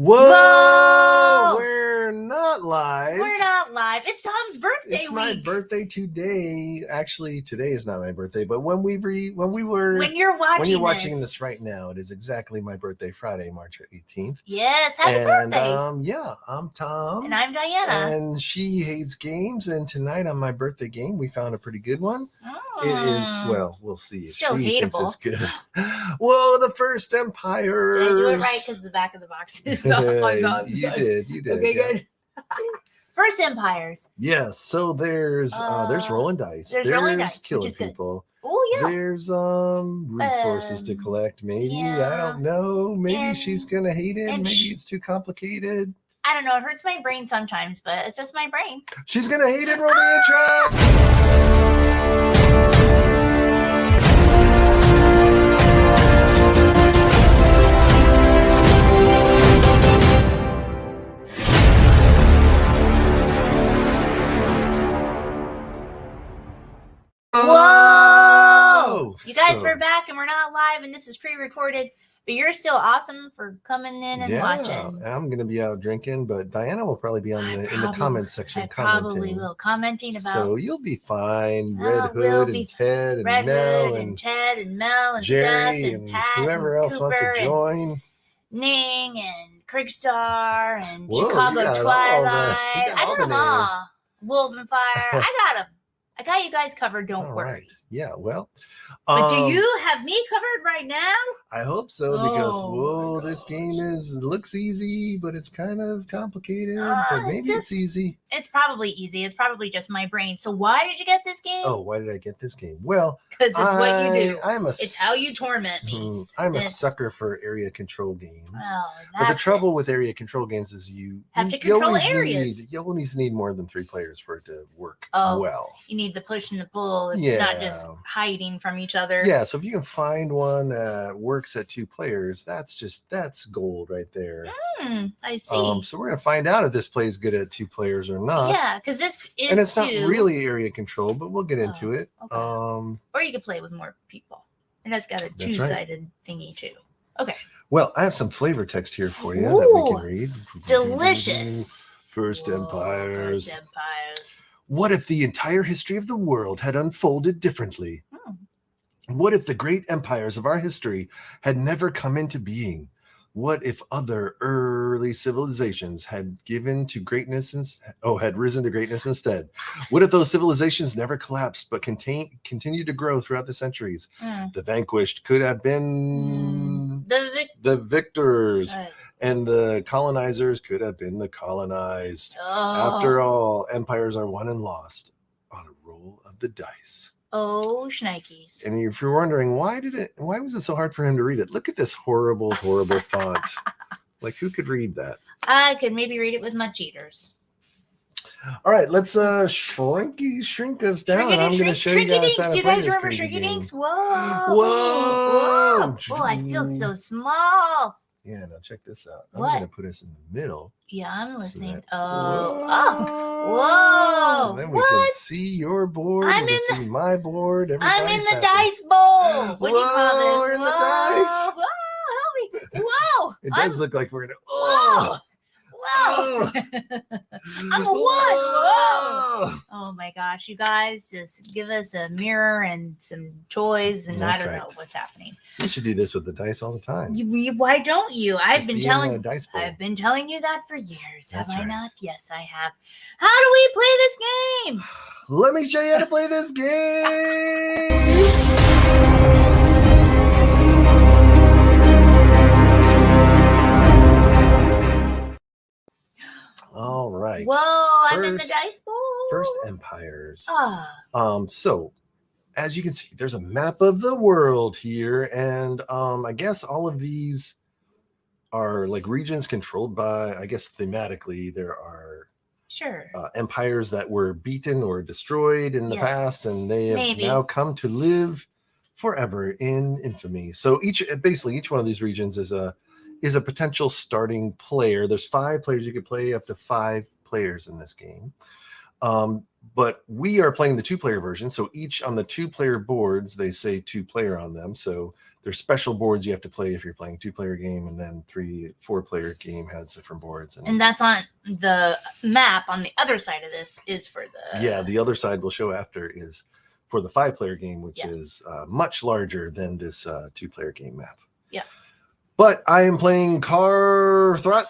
Whoa! We're not live. We're not live. It's Tom's birthday It's week. my birthday today. Actually, today is not my birthday, but when you're watching this right now, it is exactly my birthday, Friday, March 18th. Yes, happy birthday. Yeah, I'm Tom. And I'm Diana. And she hates games, and tonight on my birthday game, we found a pretty good one. It is, well, we'll see if Still she thinks hateable. it's good. Whoa, the First Empire. Did I do it right? Because the back of the box is on. You did. Okay, yeah. good. First Empires. Yes, so there's rolling dice. There's rolling dice, killing which is good. people. Oh, yeah. There's resources to collect. Maybe yeah. I don't know. Maybe And- she's gonna hate it. and Maybe it's too complicated. I don't know. It hurts my brain sometimes, but it's just my brain. She's gonna hate it. Roll the intro. Whoa! You guys, So- we're back and we're not live, and this is pre-recorded, but you're still awesome for coming in and watching. I'm gonna be out drinking, but Diana will probably be in the comment section I commenting. probably will. Commenting about So you'll be fine. Oh, Red we'll Hood be and Ted and Red Mel Hood and Ted and Mel and Jerry Steph and Pat whoever and else wants Cooper to and join. Ning and Krigstar and Whoa, you Chicago got all Twilight. you got I all got the them all. Wolf and Fire. I got you guys covered. Don't All worry. right. Yeah, well. But do you have me covered right now? I hope so, because Oh, my this gosh. game looks easy, but it's kind of complicated. Ah, But it's maybe it's just- easy. It's probably easy. It's probably just my brain. So why did you get this game? Oh, why did I get this game? Well, Because it's what you do. I'm a It's how you torment me. I'm a It's- sucker for area control games. Oh, But the that's trouble it. with area control games is you Have to you control always areas. you always need more than 3 players for it to work Oh. well. You need the push and the pull, Yeah. not just hiding from each other. Yeah, so if you can find one that works at 2 players, that's gold right there. I see. So we're gonna find out if this plays good at 2 players or not. Yeah, because this is And it's not two, really area control, but we'll get into it. okay. Um, or you could play with more people, and that's got a That's right. two-sided thingy too. Okay, well, I have some flavor text here for you that we Ooh, can read. delicious. First Whoa, Empires. First Empires. What if the entire history of the world had unfolded differently? What if the great empires of our history had never come into being? What if other early civilizations had risen to greatness instead? What if those civilizations never collapsed but continued to grow throughout the centuries? Mm. The vanquished could have been The the victors, Right. and the colonizers could have been the colonized. Oh. After all, empires are won and lost on a roll of the dice. Oh, shnikes. And if you're wondering why was it so hard for him to read it? Look at this horrible font. Like, who could read that? I could maybe read it with my cheaters. All right, let's shrink us down. And I'm going to show you guys how to Do you play guys this remember crazy Shrinky game. Dinks? Whoa. Whoa. Oh, I feel so small. Yeah, now check this out. What? I'm going to put us in the middle. Yeah, I'm so listening. that- Whoa. And then we What? can see your board. I'm we can in see my board. I'm in everybody's the happy. dice bowl. What do you call this? Whoa, we're in the dice. Whoa, help me. Whoa. It does look like we're going to. Whoa. Whoa. I'm a one. Whoa. Whoa. Oh my gosh, you guys, just give us a mirror and some toys, and That's I don't right. know what's happening. We should do this with the dice all the time. Why don't you? Just be in a dice bowl. I've been telling you that for years. Have That's I right. not? Yes, I have. How do we play this game? Let me show you how to play this game. All right. Whoa, I'm in the First- dice bowl. First Empires. Ah, So as you can see, there's a map of the world here, and I guess all of these are like regions controlled by, I guess thematically, there are sure. empires that were beaten or destroyed in the Yes. past, and they have Maybe. now come to live forever in infamy. So each one of these regions is a potential starting player. There's 5 players. You could play up to 5 players in this game. But we are playing the 2-player version. So each on the 2-player boards, they say 2-player on them. So there's special boards you have to play if you're playing 2-player game, and then 4-player game has different boards. And that's on the map on the other side of this is for the... Yeah, the other side we'll show after is for the 5-player game, which is much larger than this 2-player game map. Yeah. But I am playing Garthratz,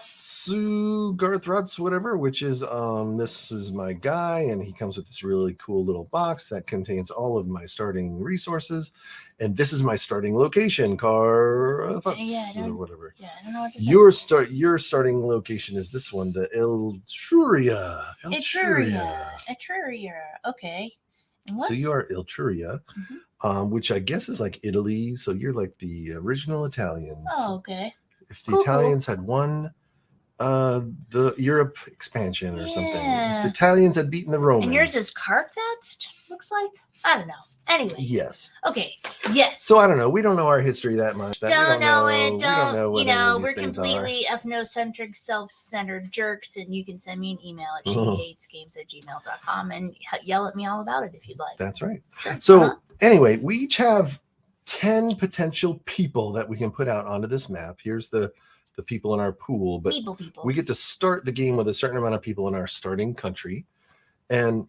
whatever, which is this is my guy, and he comes with this really cool little box that contains all of my starting resources, and this is my starting location, Garthratz, or whatever. Yeah, I don't know what your starting location is this one, the Etruria. Etruria. Okay. So you are Etruria, which I guess is like Italy. So you're like the original Italians. Oh, okay. If the Italians had won the Europe expansion or something, if the Italians had beaten the Romans. And yours is Carthaged, looks like? I don't know. Anyway. Yes. Okay. Yes. So I don't know. We don't know our history that much. Don't know it. We don't know what we're completely ethnocentric, self-centered jerks, and you can send me an email at shehatesgames@gmail.com and yell at me all about it if you'd like. That's right. Sure. So anyway, we each have 10 potential people that we can put out onto this map. Here's the people in our pool, but people. We get to start the game with a certain amount of people in our starting country, and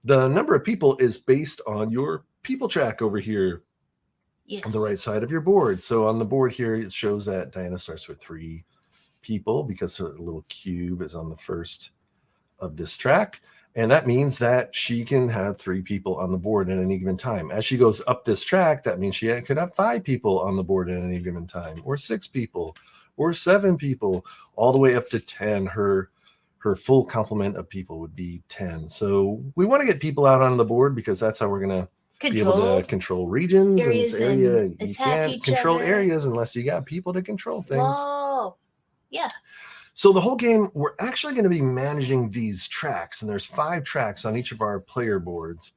the number of people is based on your people track over here on the right side of your board. So on the board here, it shows that Diana starts with 3 people because her little cube is on the first of this track. And that means that she can have 3 people on the board at any given time. As she goes up this track, that means she could have 5 people on the board at any given time, or 6 people, or 7 people, all the way up to 10. Her full complement of people would be 10. So we want to get people out on the board because that's how we're going to be able to control regions in this area. You can't control areas unless you got people to control things. Whoa. Yeah. So the whole game, we're actually going to be managing these tracks, and there's 5 tracks on each of our player boards.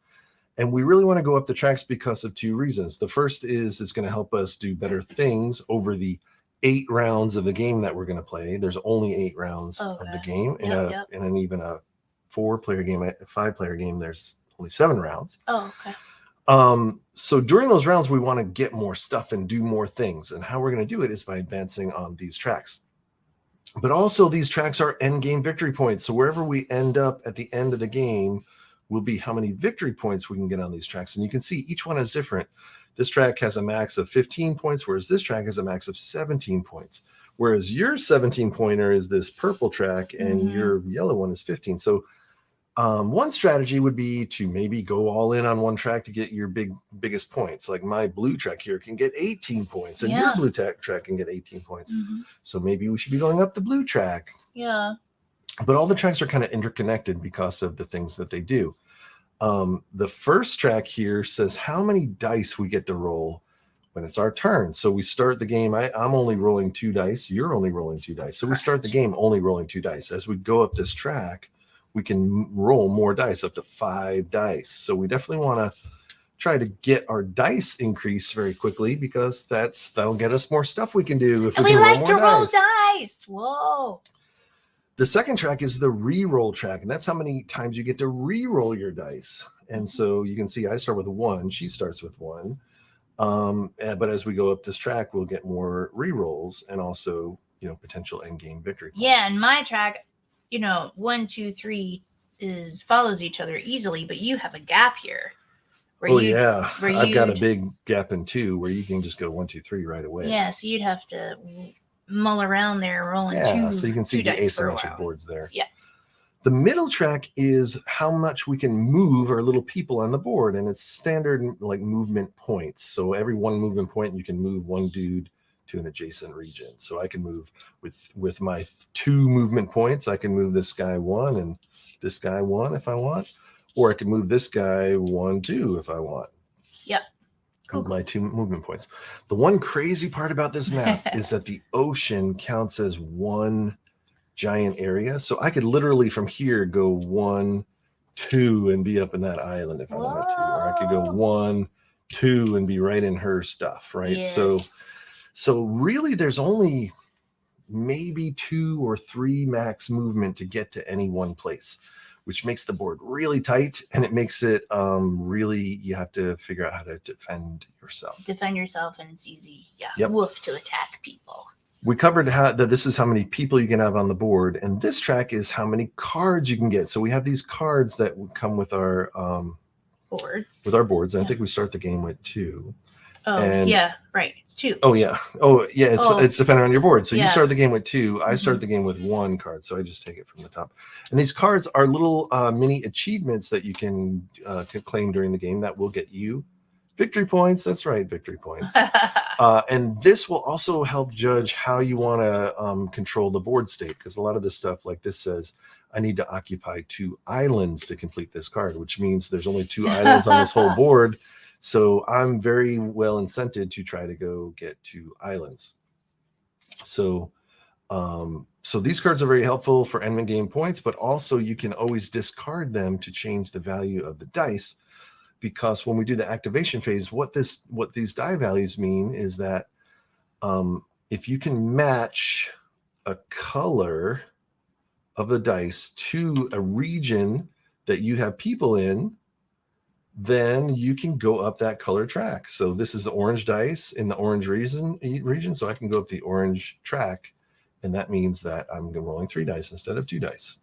And we really want to go up the tracks because of 2 reasons. The first is it's going to help us do better things over the 8 rounds of the game that we're going to play. There's only 8 rounds of the game. In an even a 4-player game, a 5-player game, there's only 7 rounds. Oh, okay. So during those rounds, we want to get more stuff and do more things. And how we're going to do it is by advancing on these tracks. But also these tracks are end game victory points. So wherever we end up at the end of the game will be how many victory points we can get on these tracks. And you can see each one is different. This track has a max of 15 points, whereas this track has a max of 17 points. Whereas your 17-pointer is this purple track and your yellow one is 15. So one strategy would be to maybe go all in on one track to get your biggest points. Like my blue track here can get 18 points and your blue track can get 18 points. So maybe we should be going up the blue track. Yeah. But all the tracks are kind of interconnected because of the things that they do. The first track here says how many dice we get to roll when it's our turn. So we start the game. I'm only rolling 2 dice. You're only rolling 2 dice. So we start the game only rolling 2 dice. As we go up this track, we can roll more dice, up to 5 dice. So we definitely want to try to get our dice increase very quickly because that'll get us more stuff we can do. If and we like to roll dice. Whoa. The second track is the re-roll track, and that's how many times you get to re-roll your dice. And so you can see I start with 1. She starts with 1. But as we go up this track, we'll get more re-rolls and also, potential end game victory points. Yeah, and my track, 1, 2, 3 follows each other easily, but you have a gap here. I've got a big gap in 2 where you can just go 1, 2, 3 right away. Yeah, so you'd have to mull around there rolling 2. So you can see the asymmetric boards there. Yeah. The middle track is how much we can move our little people on the board, and it's standard like movement points. So every 1 movement point, you can move 1 dude to an adjacent region. So I can move with my 2 movement points. I can move this guy 1 and this guy 1 if I want, or I can move this guy 1, 2 if I want. Yep. Cool. My 2 movement points. The one crazy part about this map is that the ocean counts as 1 giant area. So I could literally from here go 1, 2 and be up in that island if I wanted to. Or I could go 1, 2 and be right in her stuff, right? Yes. So really there's only maybe 2 or 3 max movement to get to any one place. which makes the board really tight, and it makes it really, you have to figure out how to defend yourself. Defend yourself, and it's easy, Yep. woof, to attack people. We covered that this is how many people you can have on the board, and this track is how many cards you can get. So we have these cards that would come with our boards. And I Yeah. think we start the game with 2. Oh, and- yeah, right. It's 2. Oh yeah. It's depending on your board. So you Yeah. start the game with 2. I Mhm. start the game with 1 card. So I just take it from the top. And these cards are little mini achievements that you can claim during the game that will get you victory points. That's right, victory points. And this will also help judge how you want to control the board state, because a lot of this stuff, like this says, I need to occupy 2 islands to complete this card, which means there's only 2 islands on this whole board. So I'm very well incented to try to go get 2 islands. So these cards are very helpful for end game points, but also you can always discard them to change the value of the dice. Because when we do the activation phase, what these die values mean is that if you can match a color of the dice to a region that you have people in, then you can go up that color track. So this is the orange dice in the orange region. So I can go up the orange track, and that means that I'm rolling 3 dice instead of 2 dice.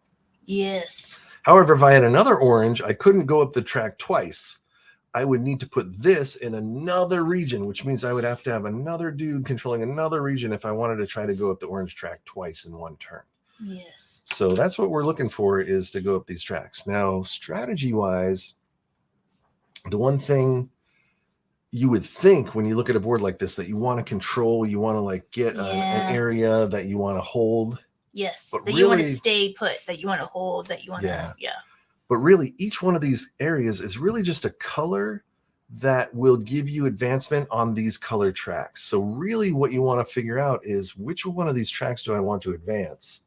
Yes. However, if I had another orange, I couldn't go up the track twice. I would need to put this in another region, which means I would have to have another dude controlling another region if I wanted to try to go up the orange track twice in one turn. Yes. So that's what we're looking for, is to go up these tracks. Now, strategy-wise, the one thing you would think when you look at a board like this that you want to control, you want to like get an area that you want to hold. Yes. But That you want to really- stay put, that you want to hold, that you want to, But really, each one of these areas is really just a color that will give you advancement on these color tracks. So really what you want to figure out is, which one of these tracks do I want to advance?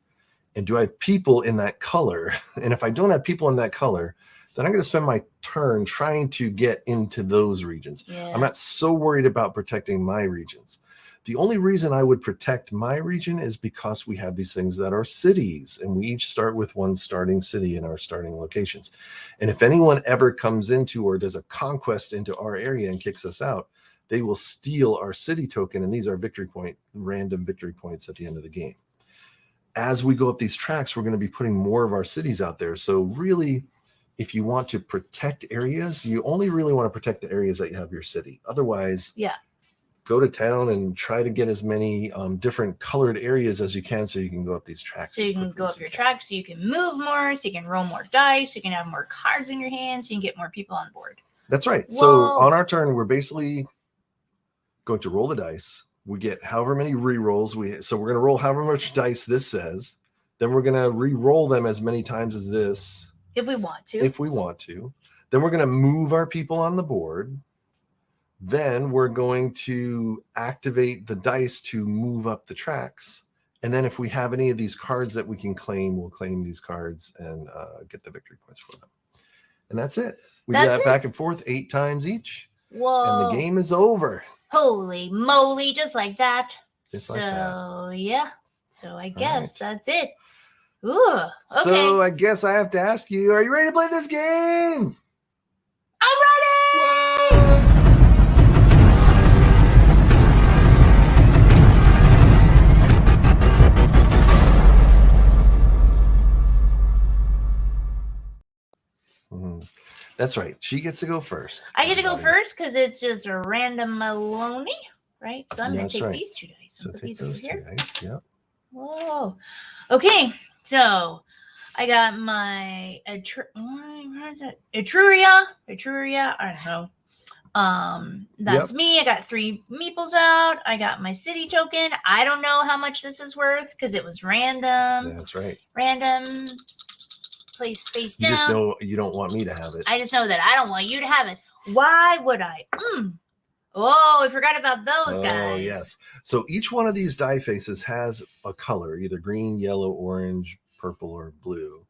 And do I have people in that color? And if I don't have people in that color, then I'm going to spend my turn trying to get into those regions. Yeah. I'm not so worried about protecting my regions. The only reason I would protect my region is because we have these things that are cities, and we each start with one starting city in our starting locations. And if anyone ever comes into or does a conquest into our area and kicks us out, they will steal our city token, and these are random victory points at the end of the game. As we go up these tracks, we're going to be putting more of our cities out there. So really, if you want to protect areas, you only really want to protect the areas that you have your city. Otherwise, go to town and try to get as many different colored areas as you can, so you can go up these tracks. So you can go up your track, so you can move more, so you can roll more dice, you can have more cards in your hands, so you can get more people on board. That's right. Whoa. So on our turn, we're basically going to roll the dice. We get however many re-rolls. So we're going to roll however much dice this says. Then we're going to re-roll them as many times as this. If we want to. Then we're going to move our people on the board. Then we're going to activate the dice to move up the tracks. And then if we have any of these cards that we can claim, we'll claim these cards and get the victory points for them. And that's it. We do that back and forth 8 times each. Whoa. And the game is over. Holy moly, just like that. Just like that. Yeah. So I guess that's it. Ooh, okay. So I guess I have to ask you, are you ready to play this game? I'm ready! That's right. She gets to go first. I get to go first because it's just a random Maloney, right? So I'm going to take these 2 dice So and put take these over those 2 here. dice. Yep. Whoa. Okay, so I got my Etruria. I don't know. That's me. I got 3 meeples out. I got my city token. I don't know how much this is worth because it was random. That's right. Random. Placed face down. You just know you don't want me to have it. I just know that I don't want you to have it. Why would I? Oh, I forgot about those guys. Oh, yes. So each one of these die faces has a color, either green, yellow, orange, purple, or blue.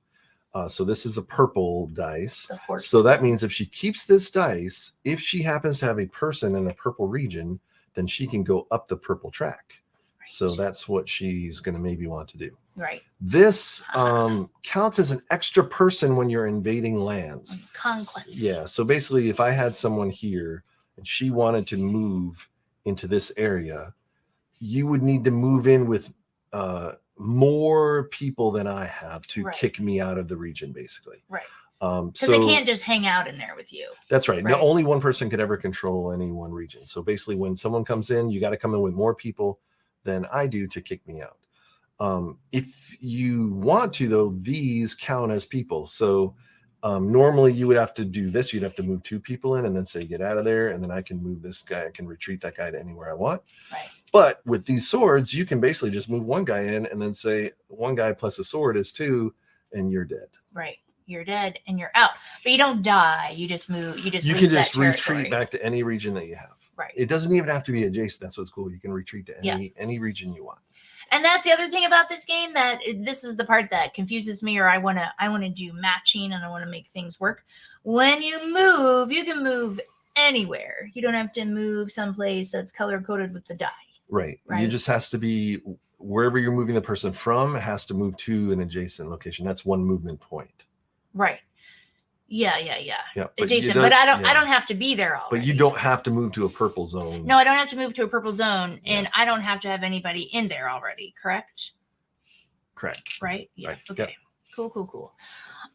So this is the purple dice. The horse. So that means if she keeps this dice, if she happens to have a person in a purple region, then she can go up the purple track. Right. So that's what she's going to maybe want to do. Right. This counts as an extra person when you're invading lands. Conquest. Yeah. So basically, if I had someone here and she wanted to move into this area, you would need to move in with more people than I have to Right. kick me out of the region, basically. Right. Because they can't just hang out in there with you. That's right. Right. No, only one person could ever control any one region. So basically, when someone comes in, you got to come in with more people than I do to kick me out. If you want to, though, these count as people. So normally you would have to do this. You'd have to move 2 people in and then say, get out of there. And then I can move this guy. I can retreat that guy to anywhere I want. Right. But with these swords, you can basically just move one guy in and then say 1 guy plus a sword is 2 and you're dead. Right. You're dead and you're out. But you don't die. You just move. You can just retreat back to any region that you have. Right. It doesn't even have to be adjacent. That's what's cool. You can retreat to any region you want. And that's the other thing about this game, that this is the part that confuses me, or I want to do matching and I want to make things work. When you move, you can move anywhere. You don't have to move someplace that's color coded with the die. Right. You just has to be wherever you're moving the person from has to move to an adjacent location. That's 1 movement point. Right. Yeah. But Adjacent, but I don't have to be there already. But you don't have to move to a purple zone. No, I don't have to move to a purple zone, and I don't have to have anybody in there already, correct? Correct. Right? Yeah. Right. Okay. Yep. Cool.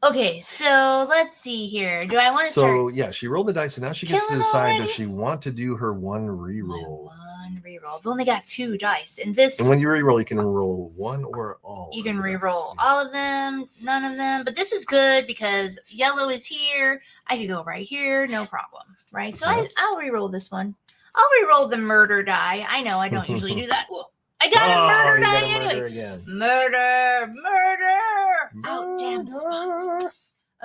Okay, so let's see here. Do I want to start? So yeah, she rolled the dice, and now she gets to decide, does she want to do her 1 reroll? 1 reroll. I've only got 2 dice, and this. And when you reroll, you can roll 1 or all. You can reroll all of them, none of them. But this is good because yellow is here. I could go right here, no problem. Right? So I'll reroll this one. I'll reroll the murder die. I know I don't usually do that. Ooh, I got a murder die anyway. Murder. Oh, damn spot.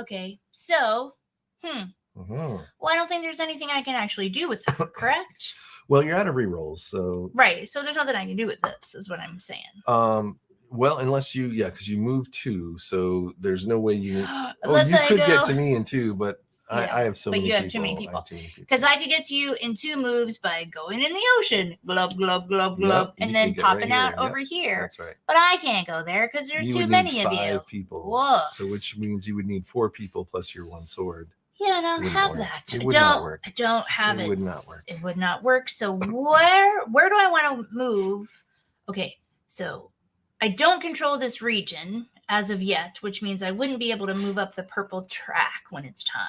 Okay, so, Well, I don't think there's anything I can actually do with that, correct? Well, you're out of rerolls, so. Right, so there's nothing I can do with this, is what I'm saying. Well, unless because you moved 2, so there's no way you. Unless you could get to me in 2, but I have so many people. But you have too many people. Because I could get to you in 2 moves by going in the ocean, glub, glub, glub, glub, and then popping out over here. That's right. But I can't go there because there's too many of you. 5 people. Whoa. So which means you would need 4 people plus your 1 sword. Yeah, I don't have that. It would not work. I don't have it. It would not work. It would not work. So where do I want to move? Okay, so I don't control this region as of yet, which means I wouldn't be able to move up the purple track when it's time.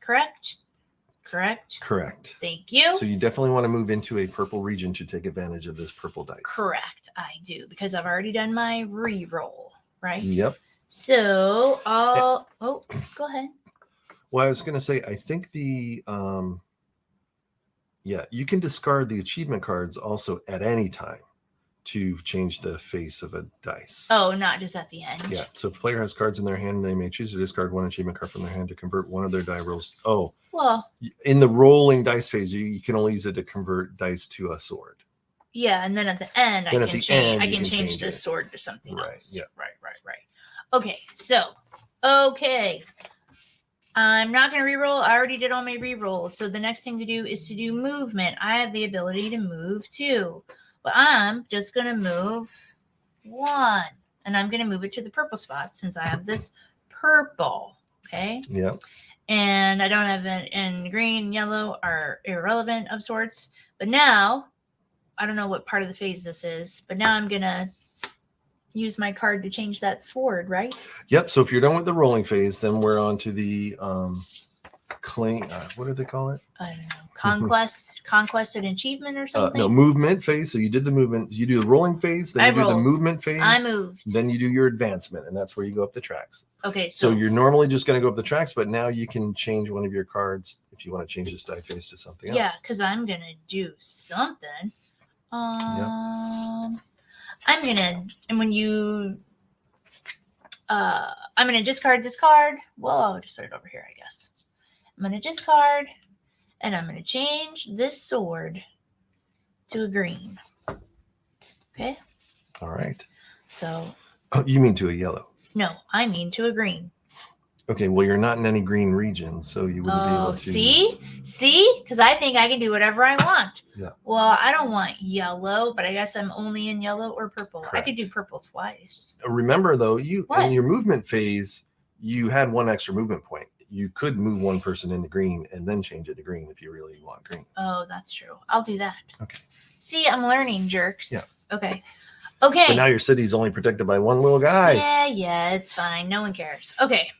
Correct? Correct. Thank you. So you definitely want to move into a purple region to take advantage of this purple dice. Correct. I do, because I've already done my re-roll, right? Yep. So go ahead. Well, I was going to say, I think you can discard the achievement cards also at any time to change the face of a dice. Oh, not just at the end. Yeah. So if a player has cards in their hand, they may choose to discard 1 achievement card from their hand to convert 1 of their die rolls. Oh, well, in the rolling dice phase, you can only use it to convert dice to a sword. Yeah, and then at the end, I can change this sword to something else. Yeah. Right. Okay, so I'm not going to reroll. I already did all my rerolls. So the next thing to do is to do movement. I have the ability to move 2. But I'm just going to move 1. And I'm going to move it to the purple spot since I have this purple. Okay? Yeah. And I don't have it. And green and yellow are irrelevant of sorts. But now, I don't know what part of the phase this is. But now I'm going to use my card to change that sword, right? Yep. So if you're done with the rolling phase, then we're on to the what do they call it? I don't know. Conquest and achievement or something? No, movement phase. So you did the movement. You do the rolling phase, then you do the movement phase. I moved. Then you do your advancement, and that's where you go up the tracks. Okay. So you're normally just going to go up the tracks, but now you can change one of your cards if you want to change this die phase to something else. Yeah, because I'm going to do something. I'm going to discard this card. Well, I'll just put it over here, I guess. I'm going to discard, and I'm going to change this sword to a green. Okay? All right. So. Oh, you mean to a yellow? No, I mean to a green. Okay, well, you're not in any green region, so you wouldn't be able to. See, because I think I can do whatever I want. Yeah. Well, I don't want yellow, but I guess I'm only in yellow or purple. I could Correct. do purple twice. Remember, though, you What? in your movement phase, you had one extra movement point. You could move one person into green and then change it to green if you really want green. Oh, that's true. I'll do that. Okay. See, I'm learning, jerks. Yeah. Okay. But Okay. now your city's only protected by one little guy. Yeah, it's fine. No one cares. Okay.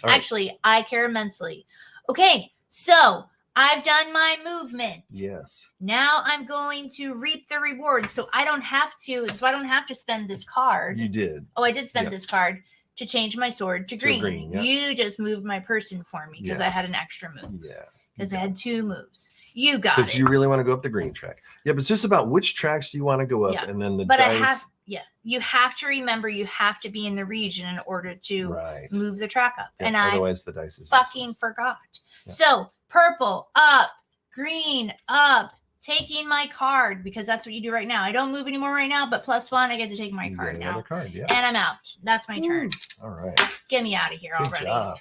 All right. Actually, I care immensely. Okay, so I've done my movement. Yes. Now I'm going to reap the reward, so I don't have to spend this card. You did. Oh, I did spend Yeah. this card to change my sword to green. yeah. You just moved my person for me because I had Yes. an extra move. Yeah. Because I had 2 moves. You got Because it. you really want to go up the green track. Yeah, but it's just about which tracks do you want to go up, Yeah. and then the But dice. you have to remember you have to be in the region in order to Right. move the track up. Yeah, And I otherwise the dice is fucking useless. forgot. Yeah. So purple up, green up, taking my card because that's what you do right now. I don't move anymore right now, but +1, I get to take my You card get now. another card, yeah. And I'm out. That's my turn. All right. Get me out of here Good already. job.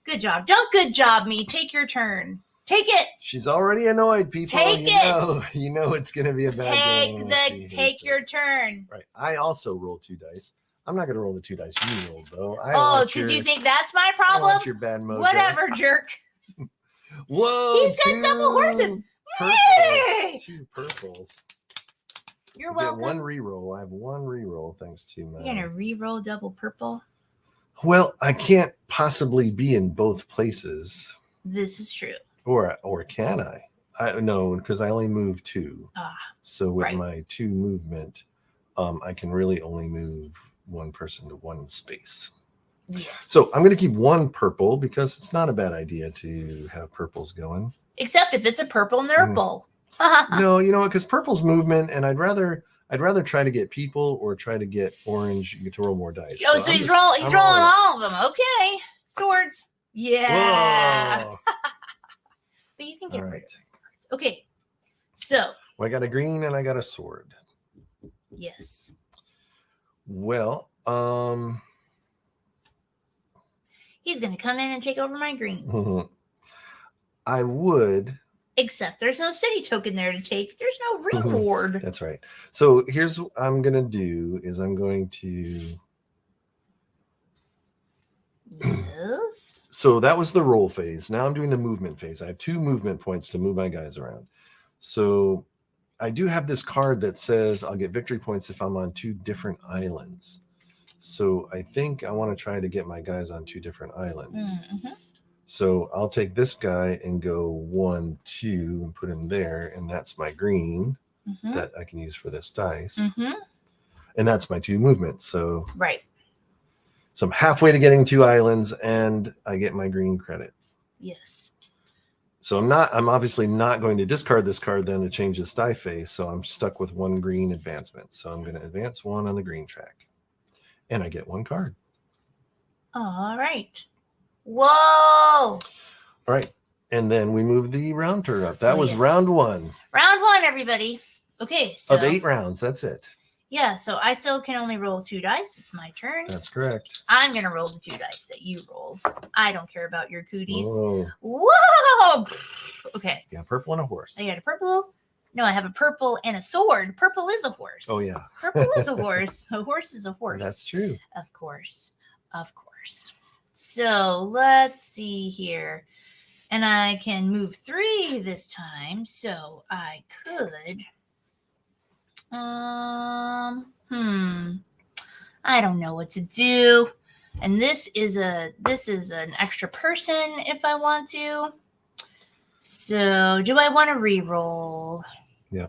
Good job. Don't good job me. Take your turn. Take it. She's already annoyed, people. Take You know it's going to be a bad game. if she hates Take your it. turn. Right. I also roll 2 dice. I'm not going to roll the 2 dice you rolled, though. I Oh, want because your- you think that's my I problem? want your bad mojo. Whatever, jerk. Whoa. He's got double horses. Purples. Yay! 2 purples. You're You get welcome. one reroll. I have one reroll thanks to my. You're gonna re-roll double purple. Well, I can't possibly be in both places, This is true. or can I? No, because I only move 2. Ah, So with right. my 2 movement, I can really only move one person to one space. yes. So I'm going to keep 1 purple because it's not a bad idea to have purples going. Except if it's a purple Mm. nurple. No, you know what? Because purple's movement, and I'd rather try to get people or try to get orange. You get to roll more dice. Oh, so I'm he's just- rolling I'm all of them. Okay. Swords. Yeah. Whoa. But you can All get rid right. of cards. Okay. So, Well, I got a green and I got a sword. yes. Well, He's going to come in and take over my green. I would. Except there's no city token there to take. There's no reward. That's right. So here's what I'm going to do is I'm going to. Yes. So that was the roll phase. Now I'm doing the movement phase. I have 2 movement points to move my guys around. So I do have this card that says I'll get victory points if I'm on 2 different islands. So I think I want to try to get my guys on 2 different islands. Mhm. So I'll take this guy and go 1, 2 and put him there. And that's my green Mhm. that I can use for this dice. Mhm. And that's my 2 movements. So Right. I'm halfway to getting 2 islands and I get my green credit. Yes. So I'm obviously not going to discard this card then to change this die phase. So I'm stuck with 1 green advancement. So I'm going to advance 1 on the green track. And I get 1 card. All right. Whoa. All right. And then we move the round turn up. That was Yes. round 1 Round 1, everybody. Okay. So, of 8 rounds. That's it. yeah. So I still can only roll 2 dice. It's my turn. That's correct. I'm going to roll the 2 dice that you rolled. I don't care about your cooties. Whoa. Whoa. Okay. Yeah, purple and a horse. I got a purple. No, I have a purple and a sword. Purple is a horse. Oh, yeah. Purple is a horse. A horse is a horse. That's true. Of course. Of course. So let's see here. And I can move 3 this time. So I could. I don't know what to do. And this is an extra person if I want to. So do I want to re-roll? Yeah.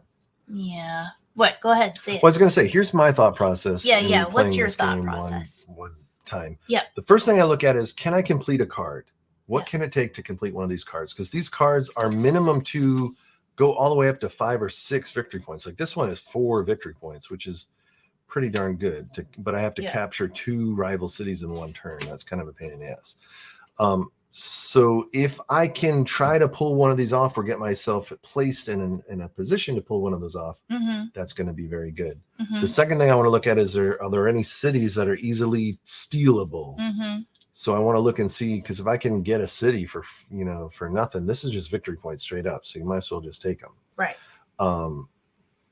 Yeah. What? Go ahead, say it. Well, I was going to say, here's my thought process. Yeah, in yeah. What's playing your this thought game process? One time. Yep. The first thing I look at is, can I complete a card? What Yeah. can it take to complete one of these cards? Because these cards are minimum to go all the way up to 5 or 6 victory points. Like this one is 4 victory points, which is pretty darn good. But I have to Yeah. capture 2 rival cities in 1 turn. That's kind of a pain in the ass. So if I can try to pull one of these off or get myself placed in a position to pull one of those off, Mm-hmm. that's going to be very good. Mm-hmm. The second thing I want to look at is, are there any cities that are easily stealable? Mm-hmm. So I want to look and see, because if I can get a city for for nothing, this is just victory points straight up. So you might as well just take them. Right.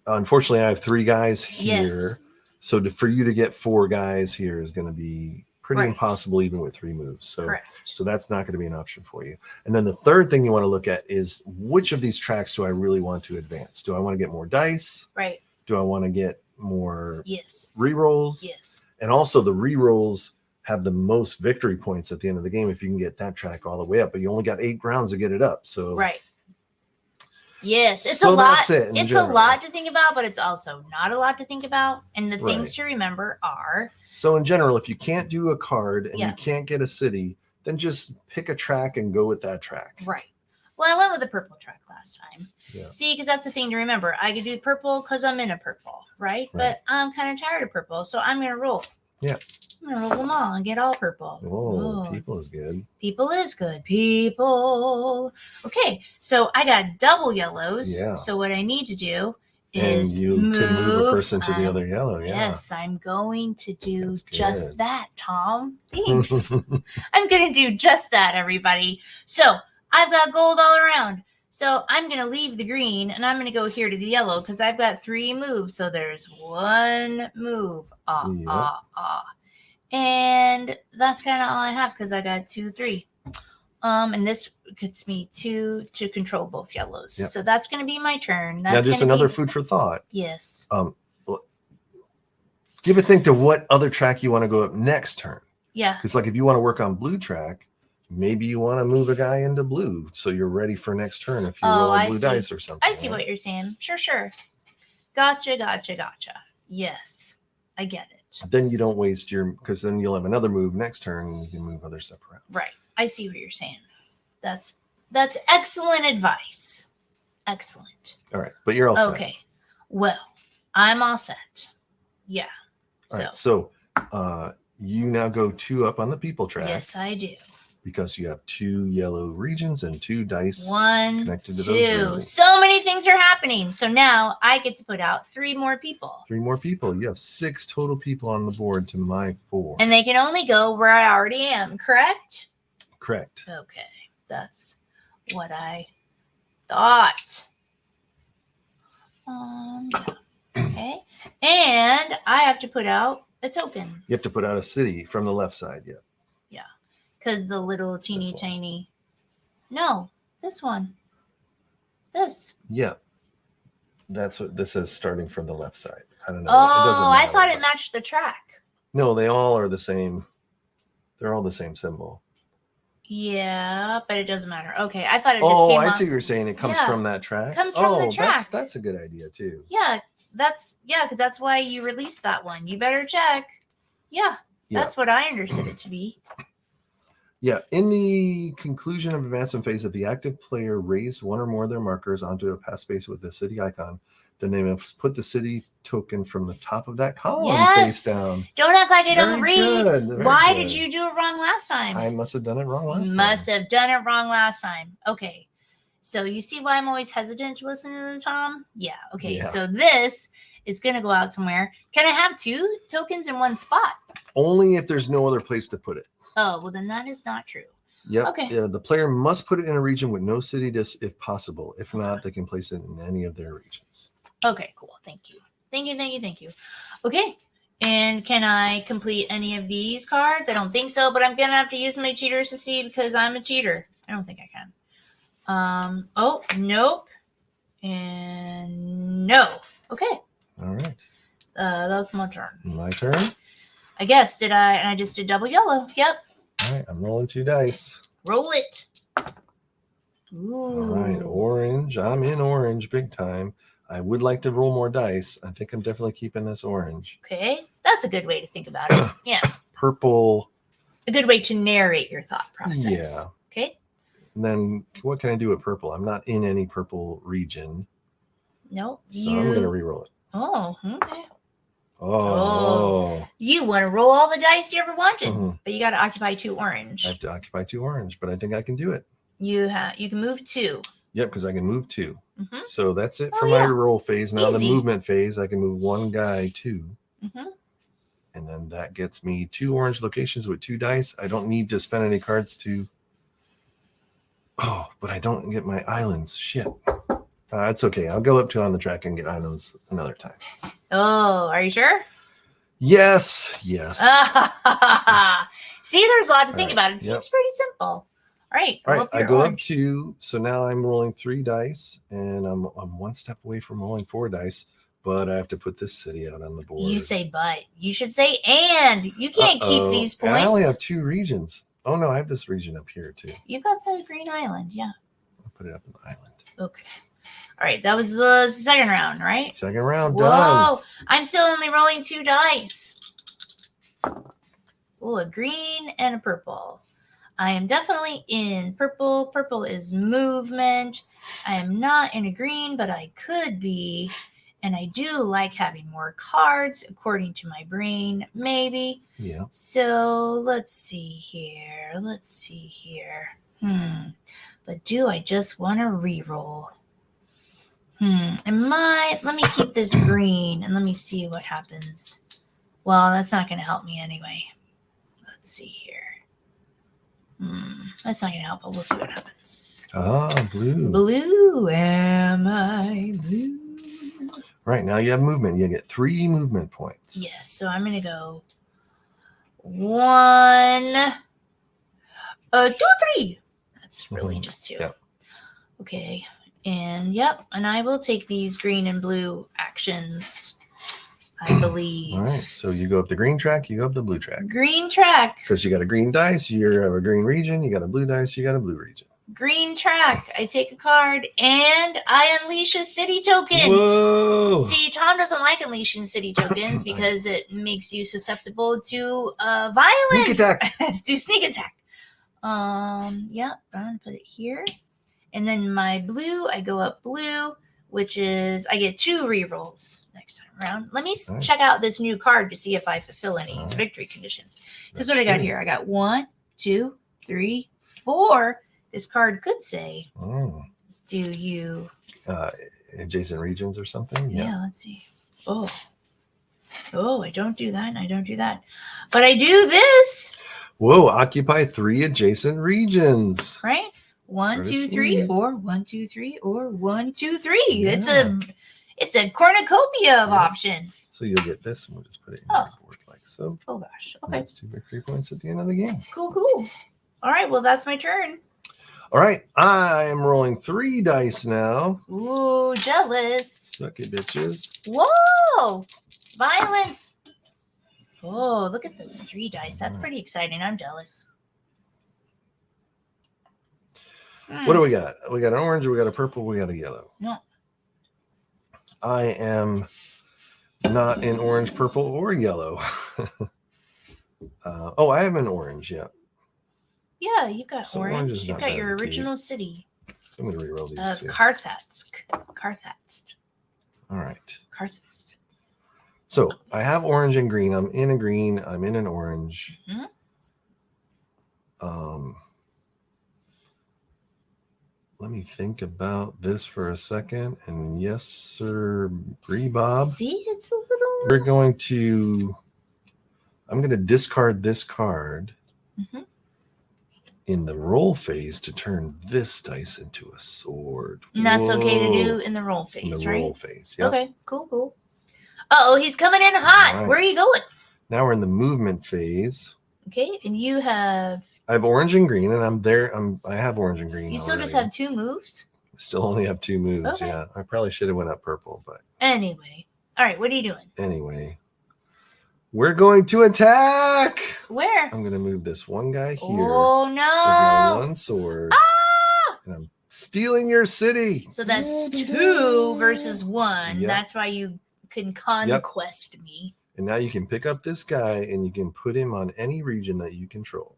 Unfortunately, I have 3 guys here. Yes. So for you to get 4 guys here is going to be pretty Right. impossible, even with 3 moves. So Correct. so that's not going to be an option for you. And then the third thing you want to look at is, which of these tracks do I really want to advance? Do I want to get more dice? Right. Do I want to get more Yes. rerolls? Yes. And also the rerolls have the most victory points at the end of the game if you can get that track all the way up, but you only got 8 rounds to get it up. So Right. Yes, it's So a lot. that's it in It's general. a lot to think about, but it's also not a lot to think about. And the things Right. to remember are So in general, if you can't do a card and Yeah. you can't get a city, then just pick a track and go with that track. right. Well, I went with the purple track last time. Yeah. See, because that's the thing to remember. I could do purple because I'm in a purple, right? But I'm kind of tired of purple, so I'm gonna roll. Yeah. I'm gonna roll them all and get all purple. Oh, Oh. people is good. People is good. People. Okay, so I got double yellows. Yeah. So what I need to do And is you could move a person to the I'm- other yellow. Yeah. Yes, I'm going to do That's just good. that, Tom. Thanks. I'm going to do just that, everybody. So I've got gold all around. So I'm going to leave the green and I'm going to go here to the yellow because I've got 3 moves. So there's 1 move. Yep. And that's kind of all I have because I got 2, 3. And this gets me 2 to control both yellows. Yep. So that's going to be my turn. That's Now, just gonna another be- food for thought. Yes. Give a think to what other track you want to go up next turn. Yeah. Because, like, if you want to work on blue track, maybe you want to move a guy into blue so you're ready for next turn if you Oh, roll I blue see. dice or something. I see what you're saying. Sure. Gotcha. Yes, I get it. Then you don't waste your, because then you'll have another move next turn and you can move other stuff around. Right. I see what you're saying. That's excellent advice. Excellent. All right, but you're all set. Okay. Well, I'm all set. Yeah. All So right, so you now go 2 up on the people track yes, I do. because you have 2 yellow regions and 2 dice. 1, connected to 2. those regions. So many things are happening. So now I get to put out 3 more people. 3 more people. You have 6 total people on the board to my 4. And they can only go where I already am, correct? Correct. Okay. That's what I thought. Yeah. Okay. And I have to put out a token You have to put out a city from the left side. Yeah. because the little teeny one. tiny. No, this one. This. Yeah. That's what this is, starting from the left side. I don't know. Oh, I matter, thought it but- matched the track. No, they all are the same. They're all the same symbol. Yeah, but it doesn't matter. Okay, I thought it just Oh, came I off. see what you're saying. It comes Yeah. from that track. Comes from the track. That's a good idea too. Yeah, because that's why you released that one. You better check. Yeah, Yeah. that's what I understood it to be. Yeah. In the conclusion of advancement phase, if the active player raised 1 or more of their markers onto a pass space with the city icon, then they must put the city token from the top of that column Yes. face down. Don't act like I don't Very read. good, very Why good. did you do it wrong last time? I must have done it wrong last Must time. have done it wrong last time. Okay. So you see why I'm always hesitant to listen to the Tom? Yeah. Okay. Yeah. So this is going to go out somewhere. Can I have 2 tokens in one spot? Only if there's no other place to put it. Oh, well, then that is not true. Yep. Okay. Yeah, the player must put it in a region with no city disc if possible. If not, they can place it in any of their regions. Okay, cool. Thank you. Okay. And can I complete any of these cards? I don't think so, but I'm going to have to use my cheaters to see because I'm a cheater. I don't think I can. Oh, nope. And no. Okay. All right. That's my turn. My turn. I guess, and I just did double yellow. Yep. All right. I'm rolling 2 dice. Roll it. Ooh. All right. Orange. I'm in orange big time. I would like to roll more dice. I think I'm definitely keeping this orange. Okay. That's a good way to think about it. Yeah. Purple. A good way to narrate your thought process. Yeah. Okay. And then what can I do with purple? I'm not in any purple region. Nope. So I'm going to re-roll it. Oh, okay. Oh. You want to roll all the dice you ever wanted, Mhm. but you got to occupy 2 orange. I have to occupy 2 orange, but I think I can do it. You can move 2. Yep, because I can move 2. Mhm. So that's it Oh, for my yeah. roll phase. Now Easy. the movement phase, I can move 1 guy 2. Mhm. And then that gets me 2 orange locations with 2 dice. I don't need to spend any cards to... Oh, but I don't get my islands. Shit. It's okay. I'll go up to on the track and get islands another time. Oh, are you sure? Yes. See, there's a lot to think right, about. It seems pretty simple. All right. All right. up I your go up orange. to, so now I'm rolling 3 dice, and I'm 1 step away from rolling 4 dice, but I have to put this city out on the board. You say but. You should say and. You can't keep these And I only points. have 2 regions. Oh no, I have this region up here too. You got the green island, yeah. I'll put it up on the island. Okay. All right, that was the second round, right? Second round Whoa, done. I'm still only rolling 2 dice. Oh, a green and a purple. I am definitely in purple. Purple is movement. I am not in a green, but I could be. And I do like having more cards, according to my brain, maybe. Yeah. So let's see here. But do I just want to re-roll? Let me keep this green and let me see what happens. Well, that's not going to help me anyway. Let's see here. That's not going to help, but we'll see what happens. Ah, blue. Blue, am I blue? Right, now you have movement. You get 3 movement points. Yes, so I'm going to go 1, 2, 3. That's really just 2. Yep. Okay, and and I will take these green and blue actions, I believe. All right, so you go up the green track, you go up the blue track. Green track. Because you got a green dice, you have a green region, you got a blue dice, you got a blue region. Green track. I take a card and I unleash a city token. Whoa! See, Tom doesn't like unleashing city tokens because it makes you susceptible to violence. Sneak attack. Do sneak attack. I'm gonna put it here. And then my blue, I go up blue, which is I get 2 rerolls next time around. Let me Nice. check out this new card to see if I fulfill any victory conditions. Because what I got here, I got 1, 2, 3, 4. This card could say, do you... Adjacent regions or something? Yeah, let's see. Oh, I don't do that, and I don't do that. But I do this. Whoa, occupy 3 adjacent regions. Right? 1, 2, 3, Courtesy. or 1, 2, 3, or 1, 2, 3. Yeah. It's a cornucopia of options. So you'll get this, and we'll just put it in Oh. the board like so. Oh, gosh. And Okay. that's 2 victory points at the end of the game. Cool. All right, well, that's my turn. All right, I am rolling 3 dice now. Ooh, jealous. Suck it, bitches. Whoa! Violence. Oh, look at those 3 dice. That's pretty exciting. I'm jealous. What do we got? We got an orange, we got a purple, we got a yellow. No. I am not in orange, purple, or yellow. I have an orange, yeah. Yeah, you've got So orange is orange. You've not got bad your to keep. original city. So I'm going to reroll these two. Karthatsk. All right. Karthatsk. So I have orange and green. I'm in a green. I'm in an orange. Mhm. Let me think about this for a second. And yes, sir, Bob. See, it's a little... We're going to... I'm going to discard this card Mhm. in the roll phase to turn this dice into a sword. And that's okay to do Whoa. in the roll In phase, the right? roll phase, yeah. Okay, cool. Uh-oh, he's coming in hot. All right. Where are you going? Now we're in the movement phase. Okay, and you have... I have orange and green, and I'm there. I have orange and green. You still just already. have 2 moves? I still only have 2 moves. Okay. Yeah, I probably should have went up purple, but Anyway. All right, what are you doing? anyway, we're going to attack. Where? I'm going to move this one guy here Oh, with my no. 1 sword, Ah! and I'm stealing your city. So that's 2 versus 1. Yep. That's why you can conquest me. And now you can pick up this guy, and you can put him on any region that you control,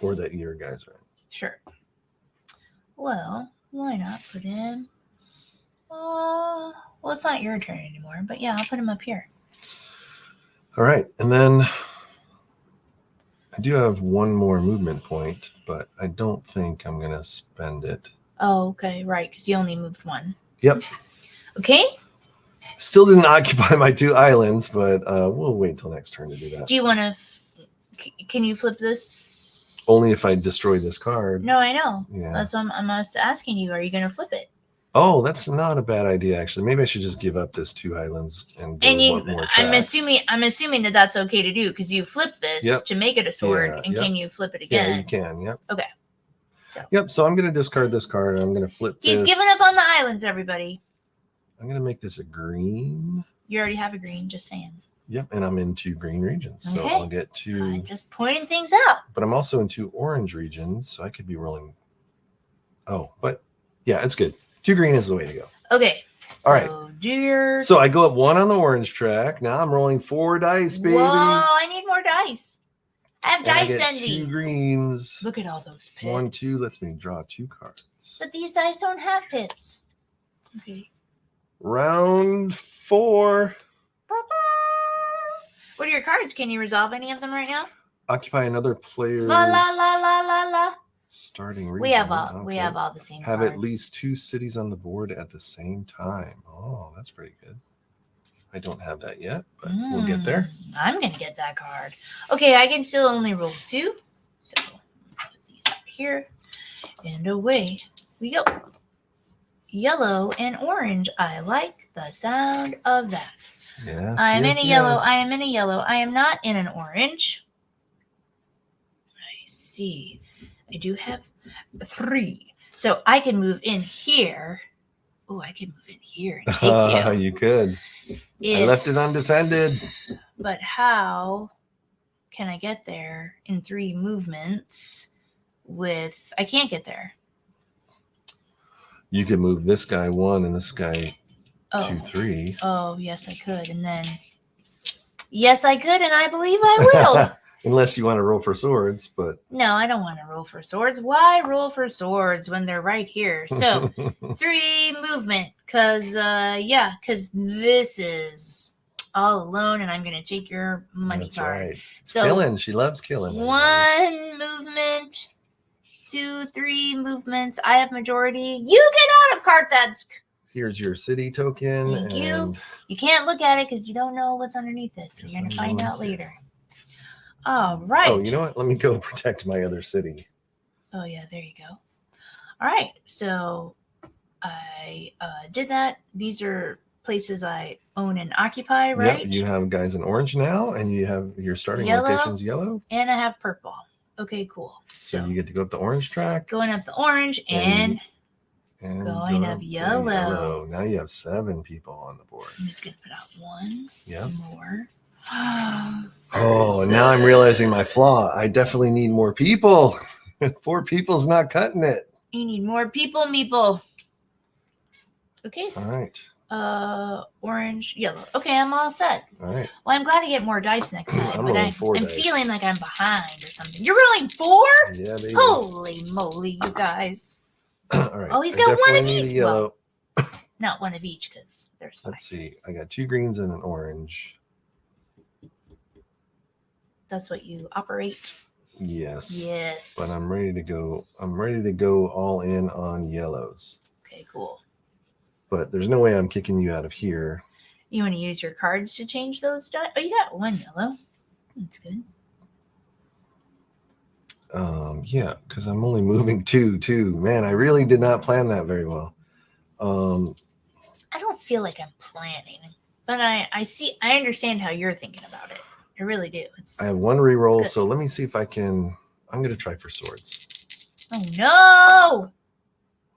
or that your guys are in. Sure. Well, why not put him? Well, it's not your turn anymore, but yeah, I'll put him up here. All right, and then I do have 1 more movement point, but I don't think I'm going to spend it. Oh, okay, right, because you only moved 1. Yep. Okay. Still didn't occupy my 2 islands, but we'll wait until next turn to do that. Do you want to? Can you flip this? Only if I destroy this card. No, I know. Yeah. That's why I'm asking you. Are you going to flip it? Oh, that's not a bad idea, actually. Maybe I should just give up this 2 islands and go want more tracks. I'm assuming that that's okay to do because you flip this to make it a sword, and can you flip it again? Yeah, you can. Yep. Okay. So I'm going to discard this card, and I'm going to flip He's this. giving up on the islands, everybody. I'm going to make this a green. You already have a green, just saying. Yep, and I'm in 2 green regions, so Okay. I'll get 2. Just pointing things out. But I'm also in 2 orange regions, so I could be rolling. Oh, but yeah, it's good. 2 green is the way to go. Okay. All right. Do your. So I go up 1 on the orange track. Now I'm rolling 4 dice, baby. Whoa! I need more dice. I have And I dice get envy. 2 greens. Look at all those pips. 1, 2 lets me draw 2 cards. But these dice don't have pips. Okay. Round 4. What are your cards? Can you resolve any of them right now? Occupy another player's La la la la la la. starting region. We have all the same Have cards. at least 2 cities on the board at the same time. Oh, that's pretty good. I don't have that yet, but we'll get there. I'm gonna get that card. Okay, I can still only roll 2. So put these out here. And away we go. Yellow and orange. I like the sound of that. Yes, I am in a yellow. yes. I am in a yellow. I am not in an orange. I see. I do have 3. So I can move in here. Oh, I can move in here and take you. You could. I left it undefended. But how can I get there in 3 movements with... I can't get there. You could move this guy 1 and this guy 2, 3. Oh, yes, I could. And then... Yes, I could, and I believe I will. Unless you want to roll for swords, but... No, I don't want to roll for swords. Why roll for swords when they're right here? So, 3 movement. Because this is all alone, and I'm going to take your money That's card. right. So, Killing. She loves killing. 1 movement, 2, 3 movements. I have majority. You get out of Kartatsk. Here's your city token. Thank you. and You can't look at it because you don't know what's underneath it. So, Yes, you're going to I find know. out later. All right. Oh, you know what? Let me go protect my other city. Oh, yeah, there you go. All right. So I did that. These are places I own and occupy, right? Yep, you have guys in orange now, and you have your starting Yellow. locations yellow. And I have purple. Okay, cool. So So you get to go up the orange track. going up the orange and And going go up the yellow. Now you have 7 people on the board. I'm just going to put out 1 Yep. more. Oh, now I'm realizing my flaw. I definitely need more people. 4 people's not cutting it. You need more people, meeple. Okay. All right. Orange, yellow. Okay, I'm all set. All right. Well, I'm glad to get more dice next time, I'm but rolling 4 I'm dice. feeling like I'm behind or something. You're rolling 4? Yeah, baby. Holy moly, you guys. All right. Oh, he's I got 1 definitely of need a each. yellow. Well, not 1 of each because there's 5. Let's see. I got 2 greens and an orange. That's what you operate. Yes. Yes. But I'm ready to go. I'm ready to go all in on yellows. Okay, cool. But there's no way I'm kicking you out of here. You want to use your cards to change those dice? Oh, you got 1 yellow. That's good. Yeah, because I'm only moving 2 too. Man, I really did not plan that very well. I don't feel like I'm planning, but I understand how you're thinking about it. I really do. I have 1 reroll, good. so let me see if I can. I'm gonna try for swords. Oh no!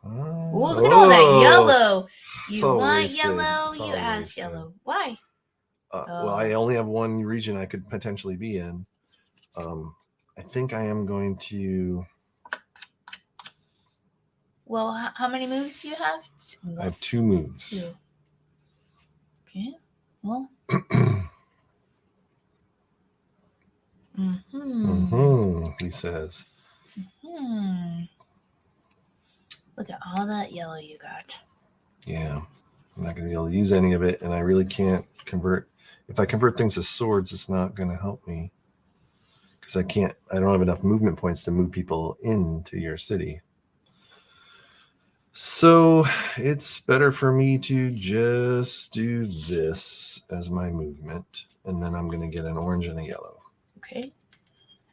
Ooh, look at all that yellow. You So want wasted. yellow? So You ask wasted. yellow. Why? Well, I only have 1 region I could potentially be in. I think I am going to. Well, how many moves do you have? I have 2 moves. 2. Okay. Well. He says. Look at all that yellow you got. Yeah, I'm not going to be able to use any of it, and I really can't convert. If I convert things to swords, it's not going to help me because I don't have enough movement points to move people into your city. So it's better for me to just do this as my movement, and then I'm going to get an orange and a yellow. Okay.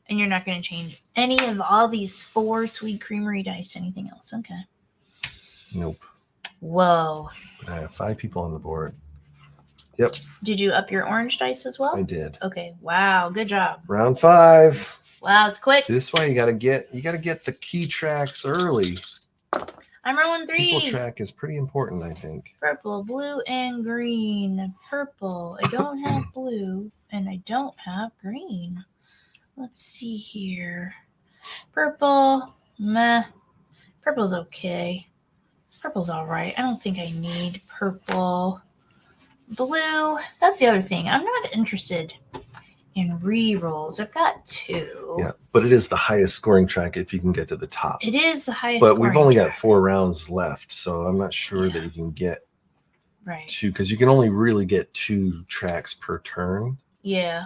And you're not going to change any of all these 4 sweet creamery dice to anything else. Okay. Nope. Whoa. But I have 5 people on the board. Yep. Did you up your orange dice as well? I did. Okay. Wow. Good job. Round 5. Wow. It's quick. See, this is why you got to get the key tracks early. I'm rolling 3. People track is pretty important, I think. Purple, blue, and green. Purple. I don't have blue, and I don't have green. Let's see here. Purple. Meh. Purple's okay. Purple's all right. I don't think I need purple. Blue. That's the other thing. I'm not interested in re-rolls. I've got 2. Yeah, but it is the highest scoring track if you can get to the top. It is the highest. But we've only got track. 4 rounds left, so I'm not sure Yeah. that you can get Right. 2, because you can only really get 2 tracks per turn. Yeah.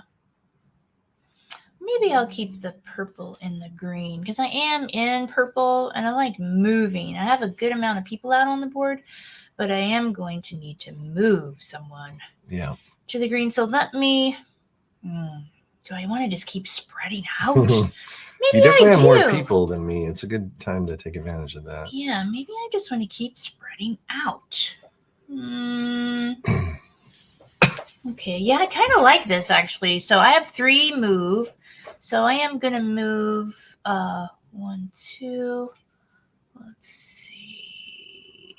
Maybe I'll keep the purple and the green because I am in purple and I like moving. I have a good amount of people out on the board, but I am going to need to move someone Yeah. to the green. So let me. Do I want to just keep spreading out? You Maybe definitely I have do. more people than me. It's a good time to take advantage of that. Yeah, maybe I just want to keep spreading out. Okay, yeah, I kind of like this actually. So I have 3 move. So I am gonna move 1, 2. Let's see.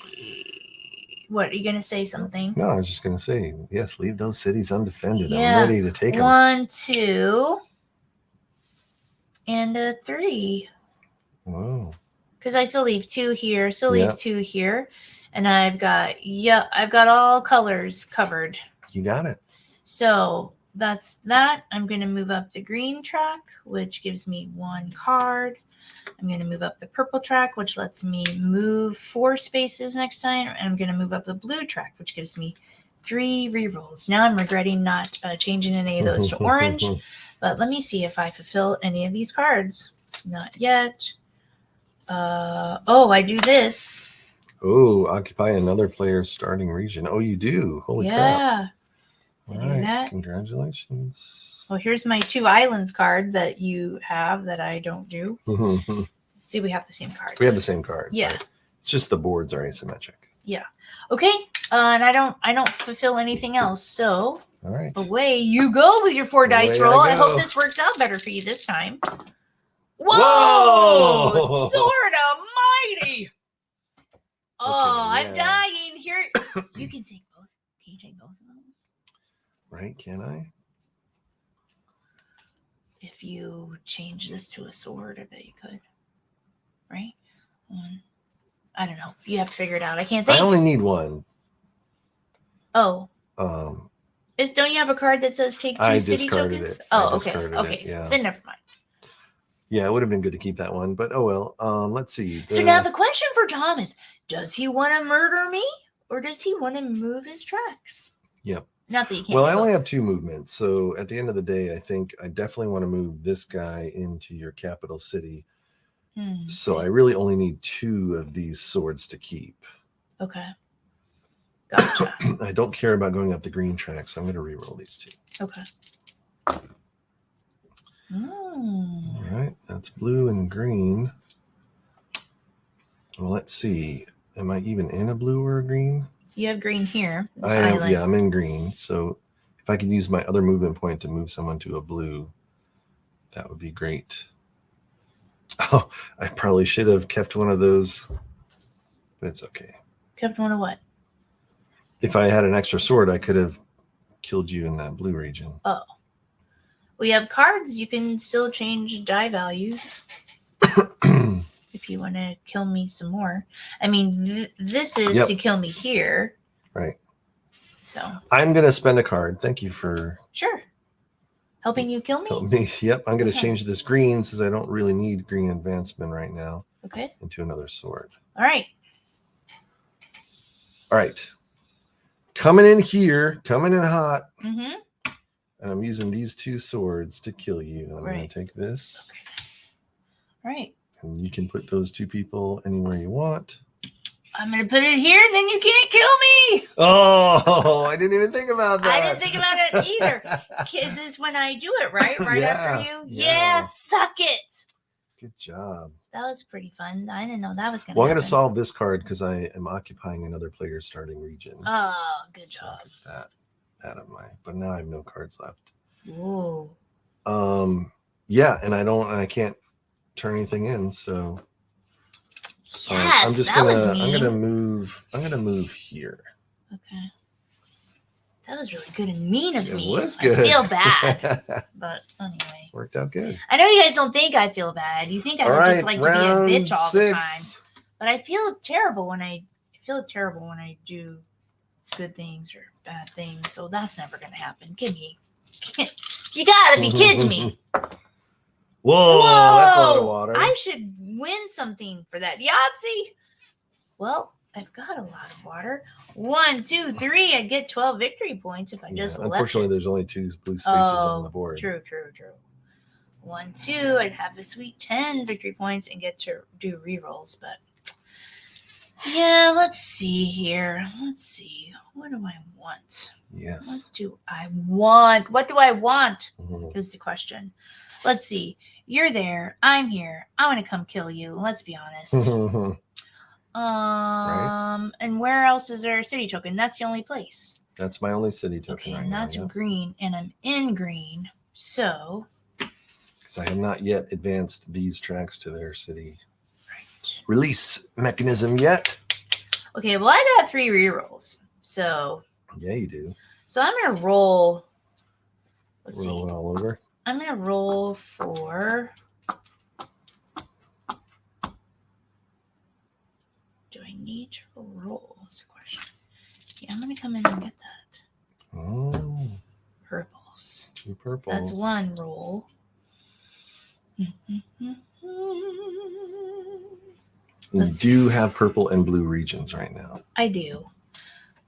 What are you gonna say? Something? No, I was just gonna say, yes, leave those cities undefended. Yeah. I'm ready to take them. 1, 2, and a 3. Whoa. Because I still leave 2 here, still leave Yeah. 2 here, and I've got all colors covered. You got it. So that's that. I'm going to move up the green track, which gives me 1 card. I'm going to move up the purple track, which lets me move 4 spaces next time. And I'm going to move up the blue track, which gives me 3 rerolls. Now I'm regretting not changing any of those to orange, but let me see if I fulfill any of these cards. Not yet. I do this. Oh, occupy another player's starting region. Oh, you do. Holy crap. Yeah. All I do right. that. Congratulations. Well, here's my 2 islands card that you have that I don't do. See, we have the same cards. We have the same cards. Yeah. Right? It's just the boards are asymmetric. Okay. And I don't fulfill anything else. So All right. away you go with your 4 dice Away roll. I I hope go. this works out better for you this time. Whoa! Whoa! Sword Almighty! Oh, Okay, I'm yeah. dying here. You can take both. Can you take both of those? Right? Can I? If you change this to a sword, I bet you could. Right? 1. I don't know. You have to figure it out. I can't think. I only need 1. Oh. Um, Don't you have a card that says take 2 I city discarded tokens? it. I Oh, okay. discarded it, Okay. yeah. Then never mind. yeah, it would have been good to keep that one, but oh well. Let's see. So now the question for Tom is, does he want to murder me or does he want to move his tracks? Yep. Not that you can't. Well, do I only both. have 2 movements, so at the end of the day, I think I definitely want to move this guy into your capital city. So I really only need 2 of these swords to keep. Okay. Gotcha. I don't care about going up the green track, so I'm going to re-roll these 2. Okay. All right, that's blue and green. Well, let's see. Am I even in a blue or a green? You have green here. This I am. island. Yeah, I'm in green. So if I could use my other movement point to move someone to a blue, that would be great. Oh, I probably should have kept one of those, but it's okay. Kept one of what? If I had an extra sword, I could have killed you in that blue region. Oh. We have cards. You can still change die values if you want to kill me some more. I mean, this is Yep. to kill me here. Right. So, I'm going to spend a card. Thank you for sure. Helping you kill me? helping me. Yep, I'm going to Okay. change this green since I don't really need green advancement right now Okay. into another sword. All right. All right. Coming in here, coming in hot. Mm-hmm. And I'm using these 2 swords to kill you. I'm going Right. to take this. All right. And you can put those 2 people anywhere you want. I'm gonna put it here, and then you can't kill me. Oh, I didn't even think about that. I didn't think about it either. Kisses when I do it, right? Right after you. Yeah. Yeah, suck it. Good job. That was pretty fun. I didn't know that was gonna. Well, I'm going happen. to solve this card because I am occupying another player's starting region. Oh, good So job. I'll get that out of my. But now I have no cards left. Whoa. Yeah, and I can't turn anything in, so Yes, I'm just that gonna was mean. I'm gonna move here. Okay. That was really good and mean of It me. was good. I feel bad, but anyway. Worked out good. I know you guys don't think I feel bad. You think I All would right, just like to be a round bitch all the time. 6. But I feel terrible when I do good things or bad things. So that's never gonna happen. Give me. You gotta be kidding me. Whoa, that's a lot of water. I should win something for that Yahtzee. Well, I've got a lot of water. 1, 2, 3. I'd get 12 victory points if I just left unfortunately, it. there's only 2 blue spaces on the board. True. 1, 2. I'd have a sweet 10 victory points and get to do rerolls. But yeah, let's see here. Let's see. What do I want? Yes. What do I want? What do I want? Mhm. Is the question. Let's see. You're there. I'm here. I want to come kill you. Let's be honest. And where else is there a city token? That's the only place. That's my only city token. Okay, right and that's now, yeah. green, and I'm in green. So, because I have not yet advanced these tracks to their city right. release mechanism yet. Okay, well, I got 3 rerolls. So, Yeah, you do. So I'm gonna roll. Let's Roll it see. all over. I'm gonna roll for. Do I need to roll? Is the question. Yeah, I'm gonna come in and get that. Oh, Purples. 2 purples. That's 1 roll. You do have purple and blue regions right now. I do.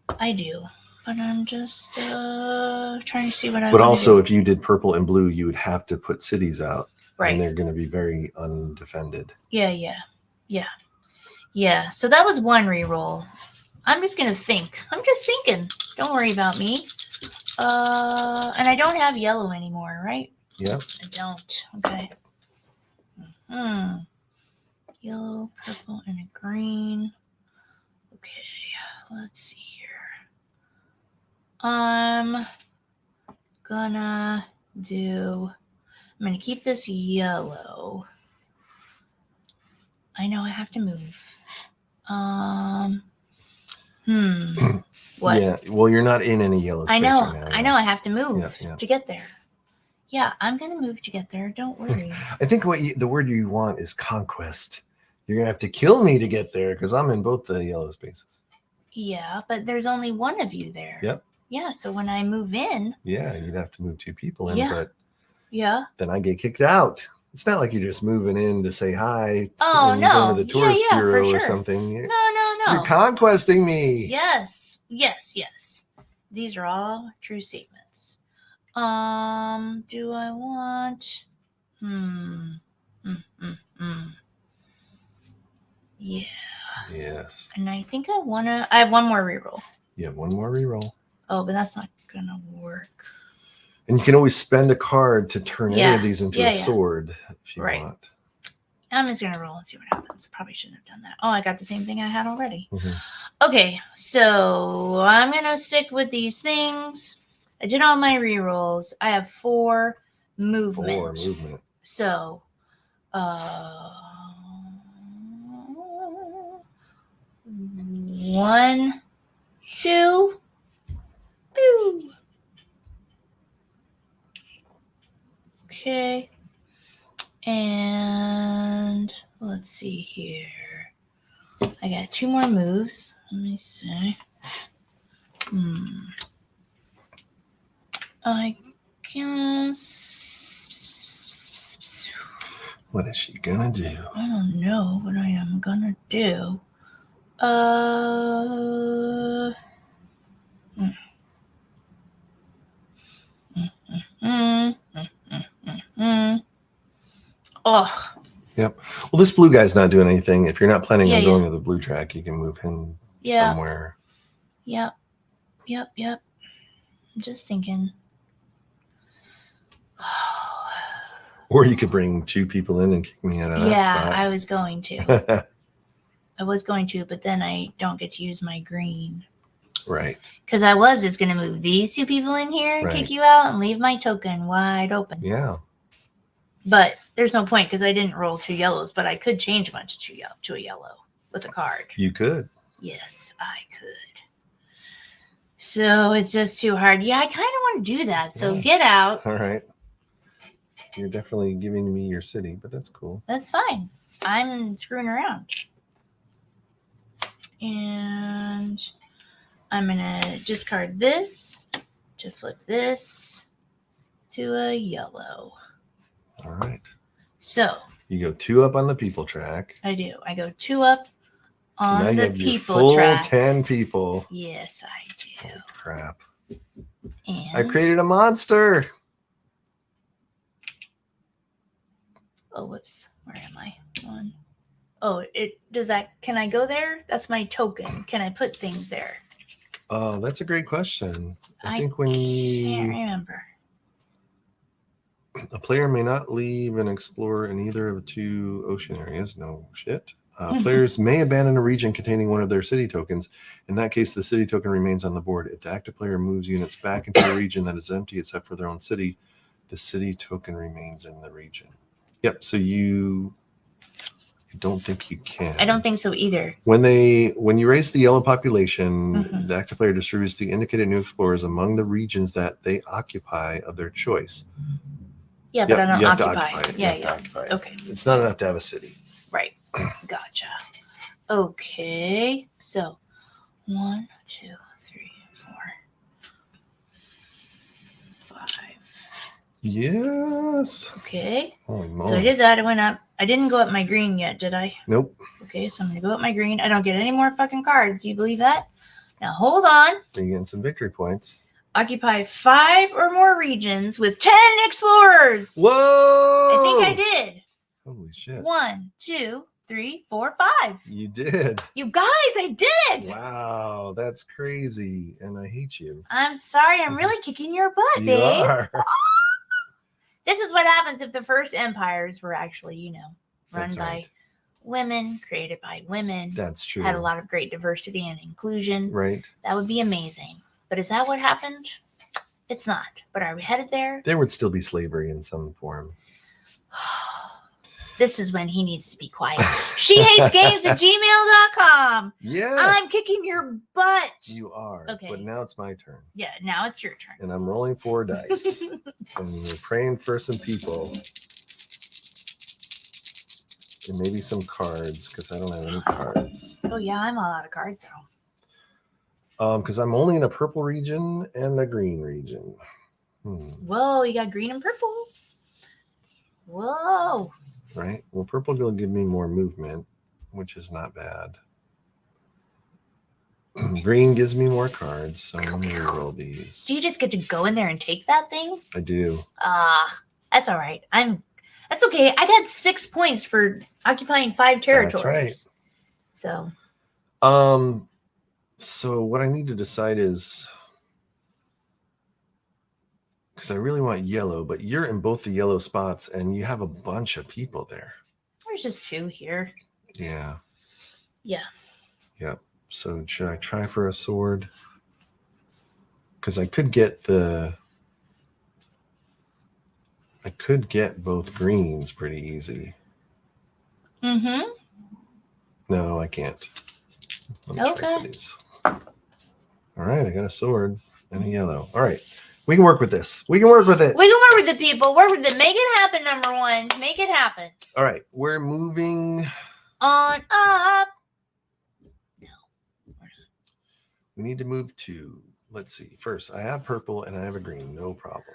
But I'm just trying to see what I But want also, to do. if you did purple and blue, you would have to put cities out. Right. And they're going to be very undefended. Yeah. So that was 1 reroll. I'm just gonna think. I'm just thinking. Don't worry about me. And I don't have yellow anymore, right? Yeah. I don't. Okay. Yellow, purple, and a green. Okay. Let's see here. I'm gonna keep this yellow. I know I have to move. What? Yeah. Well, you're not in any yellow space I know. right now. I know. I have to move Yeah. to get there. Yeah, I'm gonna move to get there. Don't worry. I think the word you want is conquest. You're gonna have to kill me to get there because I'm in both the yellow spaces. Yeah, but there's only one of you there. Yep. Yeah, so when I move in. Yeah, you'd have to move 2 people in, Yeah. but Yeah. then I get kicked out. It's not like you're just moving in to say hi. Oh, and no. Going to the tourist Yeah, for bureau or sure. something. No. You're conquesting me. Yes. These are all true statements. Do I want? Yeah. Yes. And I think I have 1 more reroll. You have 1 more reroll. Oh, but that's not gonna work. And you can always spend a card to turn any Yeah. of these into Yeah. a sword if you Right. want. I'm just gonna roll and see what happens. Probably shouldn't have done that. Oh, I got the same thing I had already. Mhm. Okay, so I'm gonna stick with these things. I did all my rerolls. I have 4 movement. 4 movement. So, 1, 2. Boo. Okay. And let's see here. I got 2 more moves. Let me see. I guess. What is she gonna do? I don't know what I am gonna do. Oh, Yep. Well, this blue guy's not doing anything. If you're not planning Yeah, on yeah. going to the blue track, you can move him Yeah. somewhere. Yep. I'm just thinking. Or you could bring 2 people in and kick me out of that Yeah, spot. I was going to. But then I don't get to use my green. Right. Because I was just going to move these 2 people in here and Right. kick you out and leave my token wide open. Yeah. But there's no point because I didn't roll 2 yellows, but I could change one to a yellow with a card. You could. Yes, I could. So it's just too hard. Yeah, I kind of want to do that. So Yeah. get out. All right. You're definitely giving me your city, but that's cool. That's fine. I'm screwing around. And I'm going to discard this to flip this to a yellow. All right. So you go 2 up on the people track. I do. I go 2 up So now on you the have your people full track. 10 people. Yes, I do. Oh, crap. And I created a monster. oh, whoops. Where am I? One. Oh, can I go there? That's my token. Can I put things there? Oh, that's a great question. I I think when Can't you remember. a player may not leave and explore in either of the 2 ocean areas. No shit. Players may abandon a region containing one of their city tokens. In that case, the city token remains on the board. If the active player moves units back into a region that is empty except for their own city, the city token remains in the region. Yep. So I don't think you can. I don't think so either. When you raise the yellow population, Mhm. the active player distributes the indicated new explorers among the regions that they occupy of their choice. Yeah, but Yep, I don't you have to occupy. occupy it. You Yeah, have to yeah. occupy it. Okay. It's not enough to have a city. Right. Gotcha. Okay. So 1, 2, 3, 4, 5. Yes. Okay. Holy moly. So I did that. I went up. I didn't go up my green yet, did I? Nope. Okay, so I'm gonna go up my green. I don't get any more fucking cards. You believe that? Now hold on. You're getting some victory points. Occupy 5 or more regions with 10 explorers. Whoa! I think I did. Holy shit. 1, 2, 3, 4, 5. You did. You guys, I did. Wow, that's crazy. And I hate you. I'm sorry. I'm really kicking your butt, You babe. are. This is what happens if the first empires were actually, run That's by right. women, created by women, That's true. had a lot of great diversity and inclusion. Right. That would be amazing. But is that what happened? It's not. But are we headed there? There would still be slavery in some form. This is when he needs to be quiet. She hates games at gmail.com. Yes. I'm kicking your butt. You are. Okay. But now it's my turn. Yeah, now it's your turn. And I'm rolling 4 dice. And we're praying for some people. And maybe some cards, because I don't have any cards. Oh, yeah, I'm all out of cards, though. Because I'm only in a purple region and a green region. Whoa, you got green and purple. Whoa. Right? Well, purple will give me more movement, which is not bad. Green gives me more cards, so I'm going to roll these. Do you just get to go in there and take that thing? I do. That's all right. That's okay. I got 6 points for occupying 5 territories. That's right. So So what I need to decide is, because I really want yellow, but you're in both the yellow spots and you have a bunch of people there. there's just 2 here. Yeah. Yeah. Yep. So should I try for a sword? Because I could get both greens pretty easy. Mm-hmm. No, I can't. Let me try for these. All right, I got a sword and a yellow. All right. We can work with this. We can work with it. We can work with the people. Work with it. Make it happen, number 1. Make it happen. All right. We're moving On up. No, we're not. We need to move to, let's see. First, I have purple and I have a green. No problem.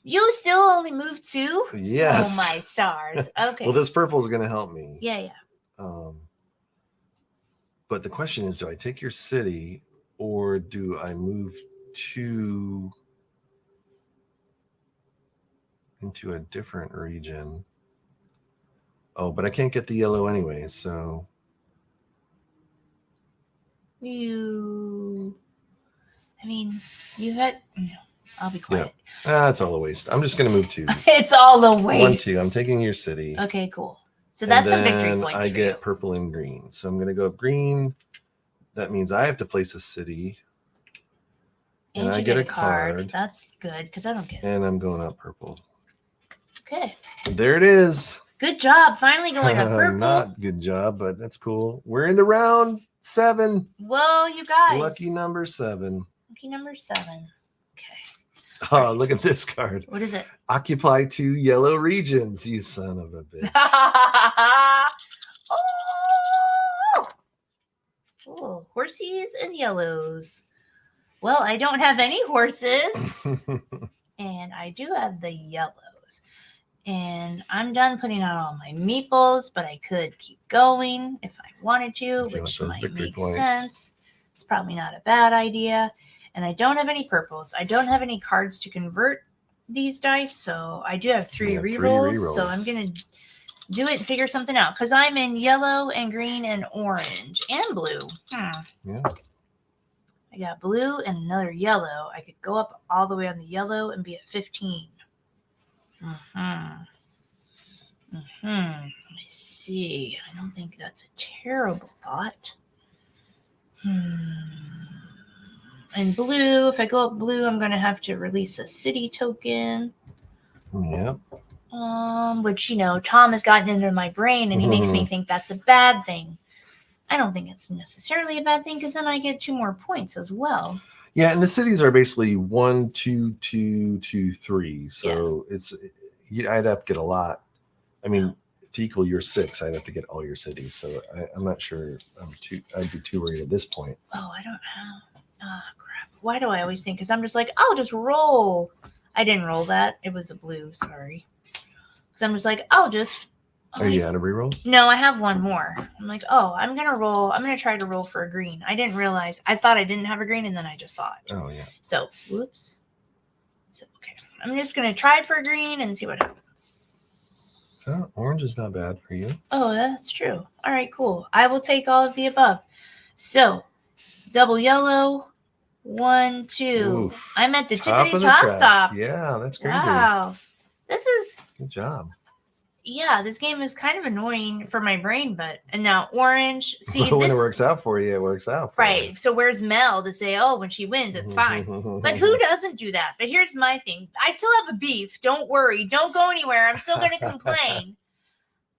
You still only moved 2? Yes. Oh, my stars. Okay. Well, this purple is going to help me. Yeah. But the question is, do I take your city or do I move into a different region? Oh, but I can't get the yellow anyway, so You had. No, I'll be quiet. it's all a waste. I'm just gonna move 2. It's all a waste. 1, 2. I'm taking your city. Okay, cool. So And that's some victory then points I for get you. purple and green. So I'm gonna go up green. That means I have to place a city. And I you get get a a card. card. That's good because I don't get it. And I'm going up purple. Okay. There it is. Good job. Finally going up purple. Not good job, but that's cool. We're into round 7. Well, you guys. Lucky number 7. Lucky number 7. Okay. Oh, look at this card. What is it? Occupy 2 yellow regions, you son of a bitch. Oh, horsies and yellows. Well, I don't have any horses, and I do have the yellows. And I'm done putting out all my meeples, but I could keep going if I wanted to, If you want which those might victory make points. sense. It's probably not a bad idea. And I don't have any purples. I don't have any cards to convert these dice, so I do have 3 You have 3 rerolls. So rerolls. I'm going to do it and figure something out because I'm in yellow and green and orange and blue. Yeah. I got blue and another yellow. I could go up all the way on the yellow and be at 15. I see. I don't think that's a terrible thought. And blue, if I go up blue, I'm going to have to release a city token. Yep. Which, Tom has gotten into my brain and he makes me think that's a bad thing. I don't think it's necessarily a bad thing because then I get 2 more points as well. Yeah, and the cities are basically 1, 2, 2, 2, 3. So I'd have to get a lot. I mean, to equal your 6, I'd have to get all your cities. So I'm not sure. I'd be too worried at this point. Oh, I don't have. Crap. Why do I always think? Because I'm just like, I'll just roll. I didn't roll that. It was a blue. Sorry. Because I'm just like, I'll just. Are you out of rerolls? No, I have 1 more. I'm like, I'm going to roll. I'm going to try to roll for a green. I didn't realize. I thought I didn't have a green and then I just saw it. Oh, yeah. So, whoops. So, okay. I'm just going to try for a green and see what happens. Oh, orange is not bad for you. Oh, that's true. All right, cool. I will take all of the above. So, double yellow. 1, 2. Oof. I'm at the Top tippity of the top track. top. Yeah, that's crazy. Wow. This is, Good job. this game is kind of annoying for my brain, and now orange. See, when this, it works out for you, it works out for right. So where's Mel to say, when she wins, it's fine. But who doesn't do that? But here's my thing. I still have a beef. Don't worry. Don't go anywhere. I'm still going to complain.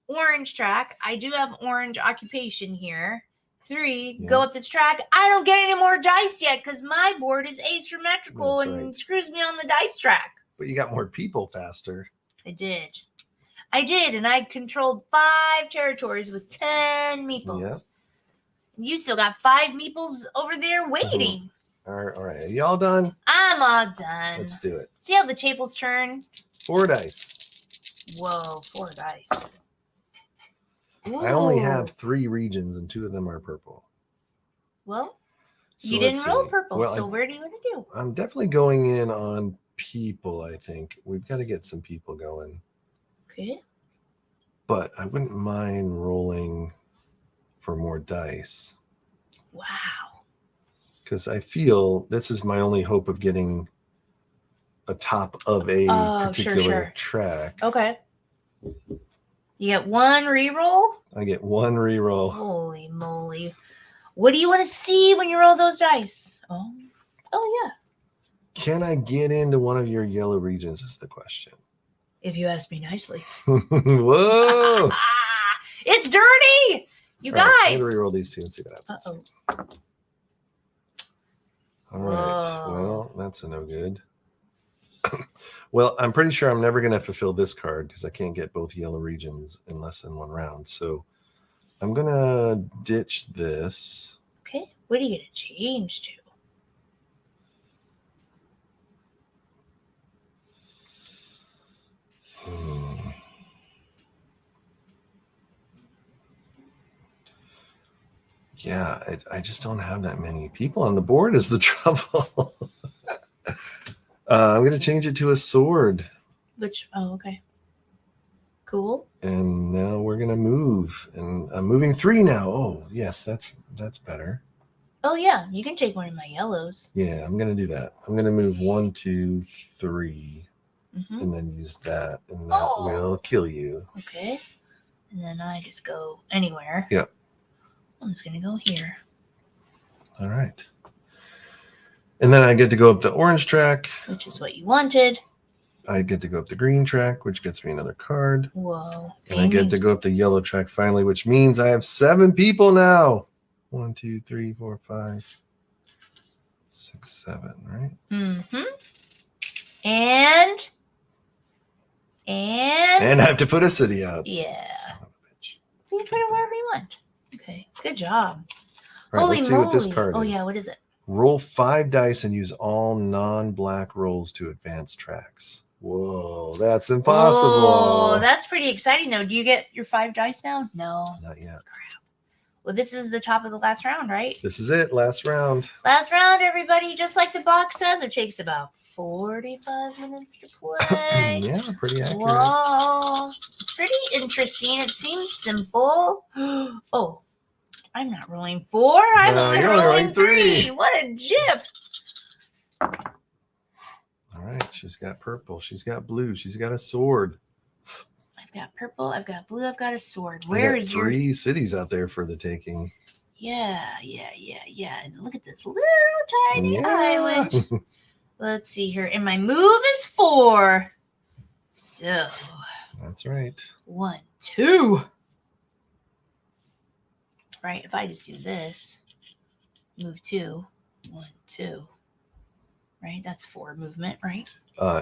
Orange track. I do have orange occupation here. 3, go up this track. I don't get any more dice yet because my board is asymmetrical That's and right. screws me on the dice track. But you got more people faster. I did, and I controlled 5 territories with 10 meeples. Yep. You still got 5 meeples over there waiting. All right. Are you all done? I'm all done. Let's do it. See how the tables turn? 4 dice. Whoa, 4 dice. I only Ooh. have 3 regions and 2 of them are purple. Well, So you let's didn't roll see. purple, Well, so where do you want to do? I'm definitely going in on people, I think. We've got to get some people going. Okay. But I wouldn't mind rolling for more dice. Wow. Because I feel this is my only hope of getting a top of a particular track. Okay. You get 1 reroll? I get 1 reroll. Holy moly. What do you want to see when you roll those dice? Oh yeah. Can I get into one of your yellow regions is the question. If you ask me nicely. Whoa! It's dirty! You All right, I'm guys. gonna reroll these 2 and see what happens. Uh-oh. All right. Whoa. Well, that's a no good. Well, I'm pretty sure I'm never going to fulfill this card because I can't get both yellow regions in less than 1 round. So I'm going to ditch this. Okay. What are you going to change to? Yeah, I just don't have that many people on the board is the trouble. I'm going to change it to a sword. Okay. Cool. And now we're gonna move, and I'm moving 3 now. Oh yes, that's better. Oh yeah, you can take one of my yellows. Yeah, I'm gonna do that. I'm gonna move 1, 2, 3, Mm-hmm. and then use that, and that will kill you. Okay. And then I just go anywhere. Yep. I'm just gonna go here. All right. And then I get to go up the orange track. Which is what you wanted. I get to go up the green track, which gets me another card. Whoa. And I get to go up the yellow track finally, which means I have 7 people now. 1, 2, 3, 4, 5, 6, 7, right? Mm-hmm. And I have to put a city out. yeah. Son of a bitch. You can put it wherever you want. Okay. Good job. All right, Holy let's see moly. what this card Oh is. yeah, what is it? Roll 5 dice and use all non-black rolls to advance tracks. Whoa, that's impossible. Oh, that's pretty exciting though. Do you get your 5 dice now? No. Not yet. Well, this is the top of the last round, right? This is it. Last round. Last round, everybody. Just like the box says, it takes about 45 minutes to play. Yeah, pretty accurate. Whoa. It's pretty interesting. It seems simple. Oh, I'm not rolling 4. I'm No, only you're only rolling rolling 3. 3. What a jip. All right, she's got purple. She's got blue. She's got a sword. I've got purple. I've got blue. I've got a sword. I Where got is your... 3 cities out there for the taking. Yeah. And look at this little tiny Yeah. island. Let's see here. And my move is 4. So, That's right. 1, 2. Right. If I just do this, move 2, 1, 2. Right. That's 4 movement, right?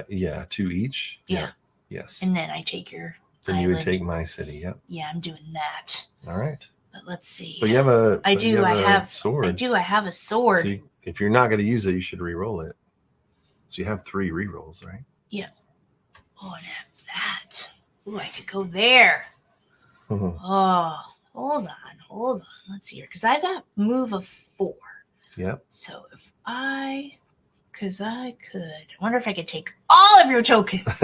Yeah, 2 each. Yeah. Yes. And then I take your Then island. you would take my city. Yep. Yeah, I'm doing that. All right. But let's see. But you have a. I but do. you I a have. sword. I do. I have a sword. So if you're not going to use it, you should re-roll it. So you have 3 re-rolls, right? Oh, and I have that. Ooh, I could go there. Oh, hold on. Let's see here. Because I've got move of 4. Yep. So if I could. I wonder if I could take all of your tokens.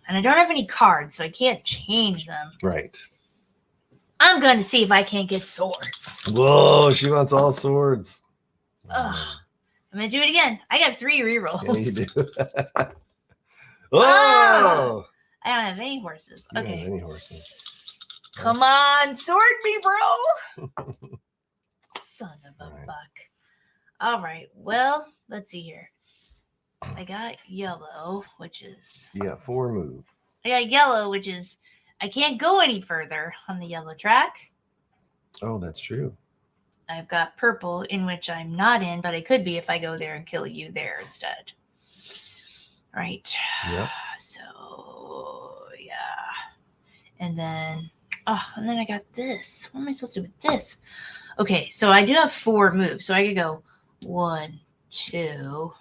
And I don't have any cards, so I can't change them. Right. I'm going to see if I can't get swords. Whoa, she wants all swords. Ugh. I'm going to do it again. I got 3 rerolls. Yeah, you do. Oh! I don't have any horses. You don't Okay. have any horses. Come on, sword me, bro. Son of a All right. buck. All right. Well, let's see here. I got yellow, which is... You got 4 move. I got yellow, which is... I can't go any further on the yellow track. Oh, that's true. I've got purple, in which I'm not in, but I could be if I go there and kill you there instead. Right. Yep. So, yeah. And then I got this. What am I supposed to do with this? Okay, so I do have 4 moves. So I could go 1, 2,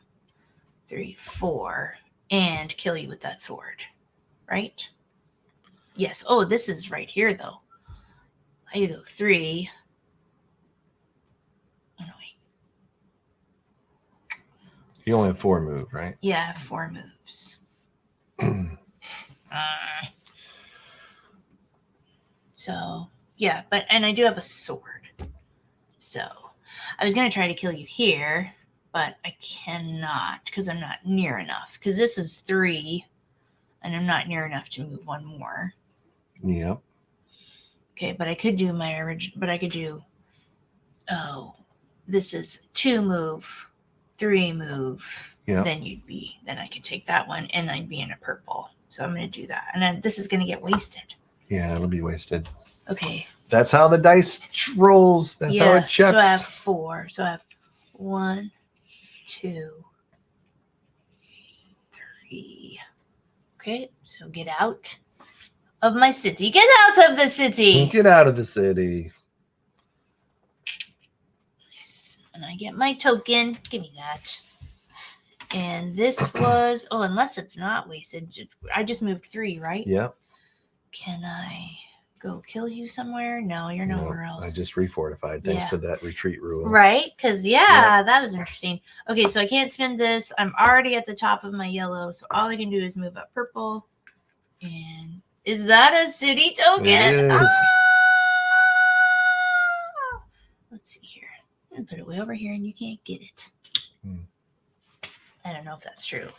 3, 4, and kill you with that sword. Right? Yes. Oh, this is right here, though. I could go 3. Oh, no, wait. You only have 4 move, right? Yeah, I have 4 moves. So, yeah, and I do have a sword. So, I was going to try to kill you here, but I cannot because I'm not near enough. Because this is 3, and I'm not near enough to move 1 more. Yep. Okay, but I could do my original, but I could do, this is 2 move, 3 move. Yep. Then I could take that one and I'd be in a purple. So I'm going to do that. And then this is going to get wasted. Yeah, it'll be wasted. Okay. That's how the dice rolls. That's how it checks. So I have 4. So I have 1, 2, 3. Okay, so get out of my city. Get out of the city. Get out of the city. Nice. And I get my token. Give me that. And this was, unless it's not wasted. I just moved 3, right? Yep. Can I go kill you somewhere? No, you're nowhere else. I just refortified thanks Yeah. to that retreat rule. Right? Because, yeah, that was interesting. Okay, so I can't spend this. I'm already at the top of my yellow, so all I can do is move up purple. And is that a city token? It is. Ah! Let's see here. I'm going to put it way over here and you can't get it. I don't know if that's true.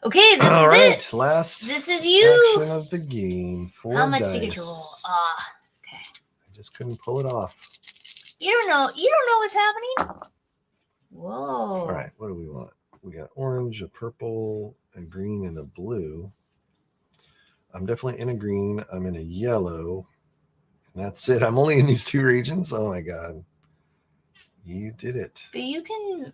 Okay, this All is right, it. last This is you. action of the game. 4 How much dice. Pikachu roll? Ah, okay. I just couldn't pull it off. You don't know what's happening? Whoa. All right, what do we want? We got orange, a purple, a green, and a blue. I'm definitely in a green. I'm in a yellow. And that's it. I'm only in these 2 regions. Oh my god. You did it. But you can,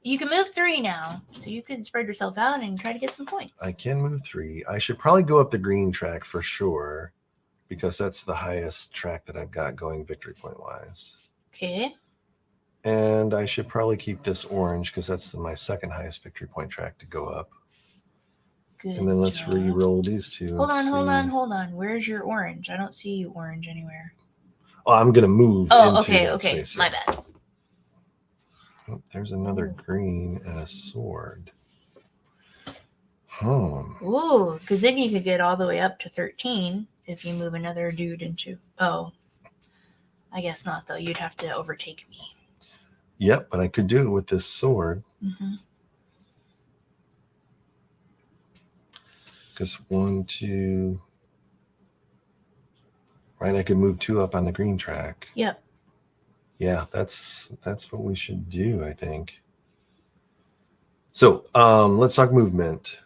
you can move 3 now, so you can spread yourself out and try to get some points. I can move 3. I should probably go up the green track for sure, because that's the highest track that I've got going victory point wise. Okay. And I should probably keep this orange because that's my second highest victory point track to go up. Good. And then let's job. re-roll these 2. Hold and on. Where's your orange? I don't see you orange anywhere. Oh, I'm gonna move. Oh, into okay. that space My here. bad. Oh, there's another Ooh. green and a sword. Ooh, because then you could get all the way up to 13 if you move another dude into. Oh, I guess not though. You'd have to overtake me. Yep, but I could do it with this sword. Mm-hmm. Because 1, 2. Right, I could move 2 up on the green track. Yep. Yeah, that's what we should do, I think. So let's talk movement.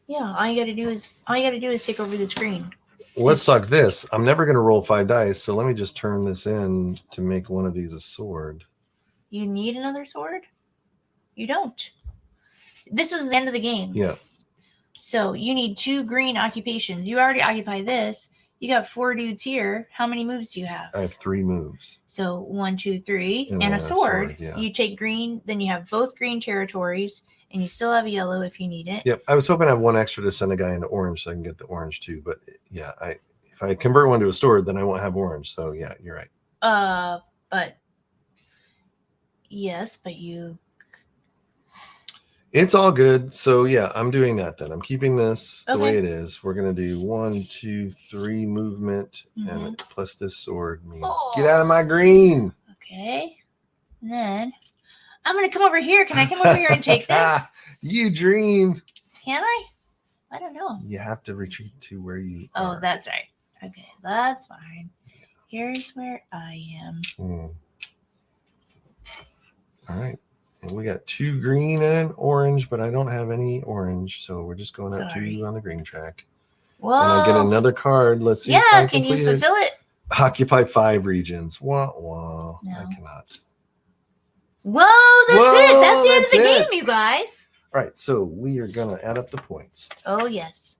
Yeah, all you gotta do is take over the screen. Let's talk this. I'm never going to roll 5 dice, so let me just turn this in to make one of these a sword. You need another sword? You don't. This is the end of the game. Yeah. So you need 2 green occupations. You already occupy this. You got 4 dudes here. How many moves do you have? I have 3 moves. So 1, 2, 3, And and a a sword. sword, yeah. You take green, then you have both green territories, and you still have a yellow if you need it. Yep. I was hoping I have 1 extra to send a guy into orange so I can get the orange too. But yeah, if I convert one to a sword, then I won't have orange. So yeah, you're right. But yes, but you. It's all good. So yeah, I'm doing that then. I'm keeping this the way Okay. it is. We're gonna do 1, 2, 3 movement, and Mhm. plus this sword means Oh. get out of my green. Okay. And then I'm gonna come over here. Can I come over here and take this? You dream. Can I? I don't know. You have to retreat to where you Oh, are. that's right. Okay, that's fine. Here's where I am. All right. And we got 2 green and an orange, but I don't have any orange, so we're just going up Sorry. 2 on the green track. Whoa. And I get another card. Let's see if I Yeah, can you complete it. fulfill it? Occupy 5 regions. Wah, wah. No. I cannot. Whoa, that's Whoa, it. That's the end of that's the it. game, you guys. All right, so we are going to add up the points. Oh, yes.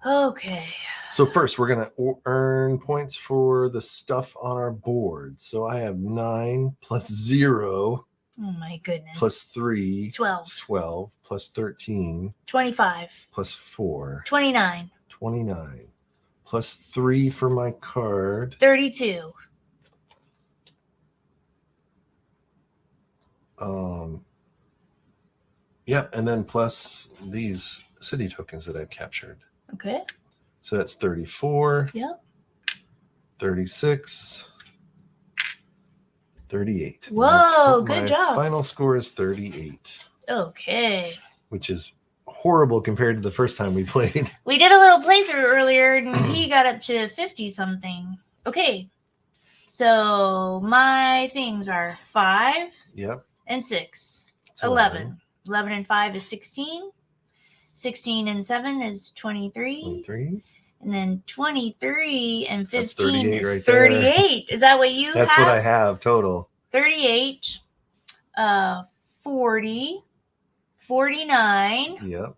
Okay. So first, we're going to earn points for the stuff on our board. So I have 9 plus 0 Oh, my goodness. plus 3 12. is 12 plus 13 25. plus 4, 29. 29 plus 3 for my card. 32. Yep, and then plus these city tokens that I've captured. Okay. So that's 34. Yep. 36. 38. Whoa, My good job. Final score is 38, Okay. which is horrible compared to the first time we played. We did a little playthrough earlier and he got up to 50 something. Okay. So my things are 5 Yep. and 6. it's 11. 11 and 5 is 16. 16 and 7 is 23. 23. And then 23 and That's 15 38 is right there. 38. Is that what you That's have? what I have total. 38, 40, 49, Yep.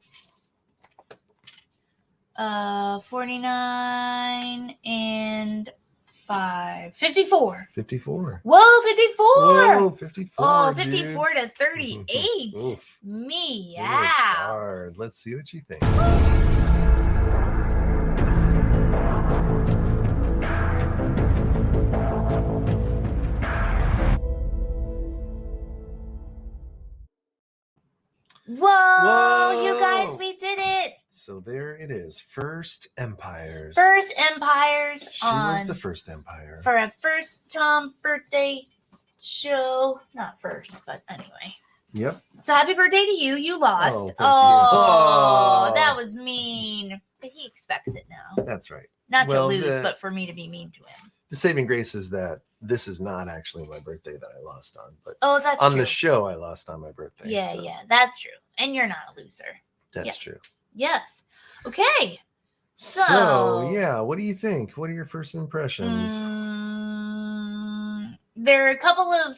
49 and 54. 54. Whoa, 54. Whoa, 54. Oh, dude. 54 to 38. Oof. Meow. It was hard. Let's see what you think. Whoa, you guys, Whoa. we did it. So there it is. First Empires. First Empires She was on the first empire. for a first Tom birthday show. Not first, but anyway. Yep. So happy birthday to you. You lost. thank you. Oh, Oh. that was mean. But he expects it now. That's right. Not Well, to lose, the- but for me to be mean to him. The saving grace is that this is not actually my birthday that I lost on, but Oh, that's on true. the show I lost on my birthday. Yeah, so yeah, that's true. And you're not a loser. That's Yeah. true. Yes. Okay. So, yeah, what do you think? What are your first impressions? There are a couple of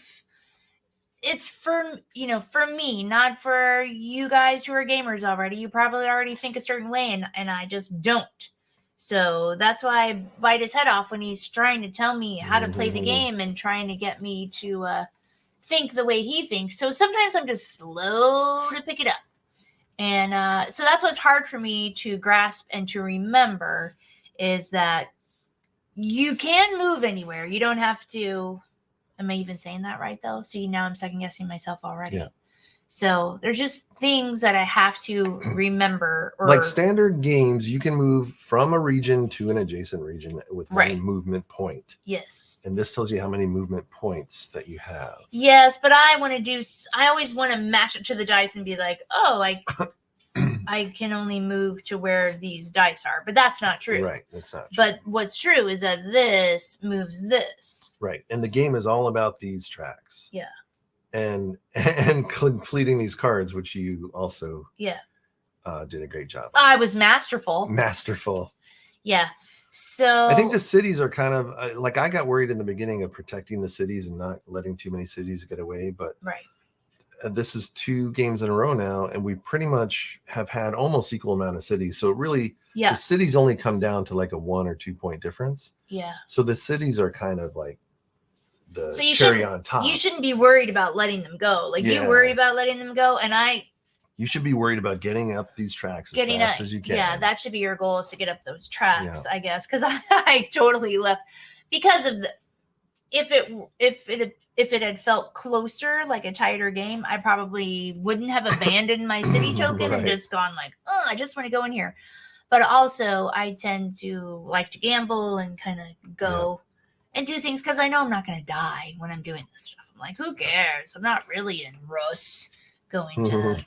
it's for me, not for you guys who are gamers already. You probably already think a certain way and I just don't. So that's why I bite his head off when he's trying to tell me how to play the game and trying to get me to think the way he thinks. So sometimes I'm just slow to pick it up. And so that's what's hard for me to grasp and to remember is that you can move anywhere. You don't have to. Am I even saying that right, though? See, now I'm second guessing myself already. Yeah. So there's just things that I have to remember. Or, Like standard games, you can move from a region to an adjacent region with one Right. movement point. Yes. And this tells you how many movement points that you have. Yes, but I always want to match it to the dice and be like, oh, I can only move to where these dice are. But that's not true. Right. That's not true. But what's true is that this moves this. Right. And the game is all about these tracks. Yeah. And completing these cards, which you also Yeah. did a great job. I was masterful. Masterful. Yeah. So I think the cities are kind of like I got worried in the beginning of protecting the cities and not letting too many cities get away. But right. This is 2 games in a row now, and we pretty much have had almost equal amount of cities. So it really, Yeah. the cities only come down to like a 1 or 2 point difference. Yeah. So the cities are kind of like the So you cherry shouldn't- on top. You shouldn't be worried about letting them go. Like Yeah. you worry about letting them go, and You should be worried about getting up these tracks as getting fast up. as you can. Yeah, that should be your goal is to get up those tracks, I guess. Because I totally left because of the if it had felt closer, like a tighter game, I probably wouldn't have abandoned my city token and Right. just gone like, oh, I just want to go in here. But also, I tend to like to gamble and kind of go and do things because I know I'm not going to die when I'm doing this stuff. I'm like, who cares? I'm not really in Rus going to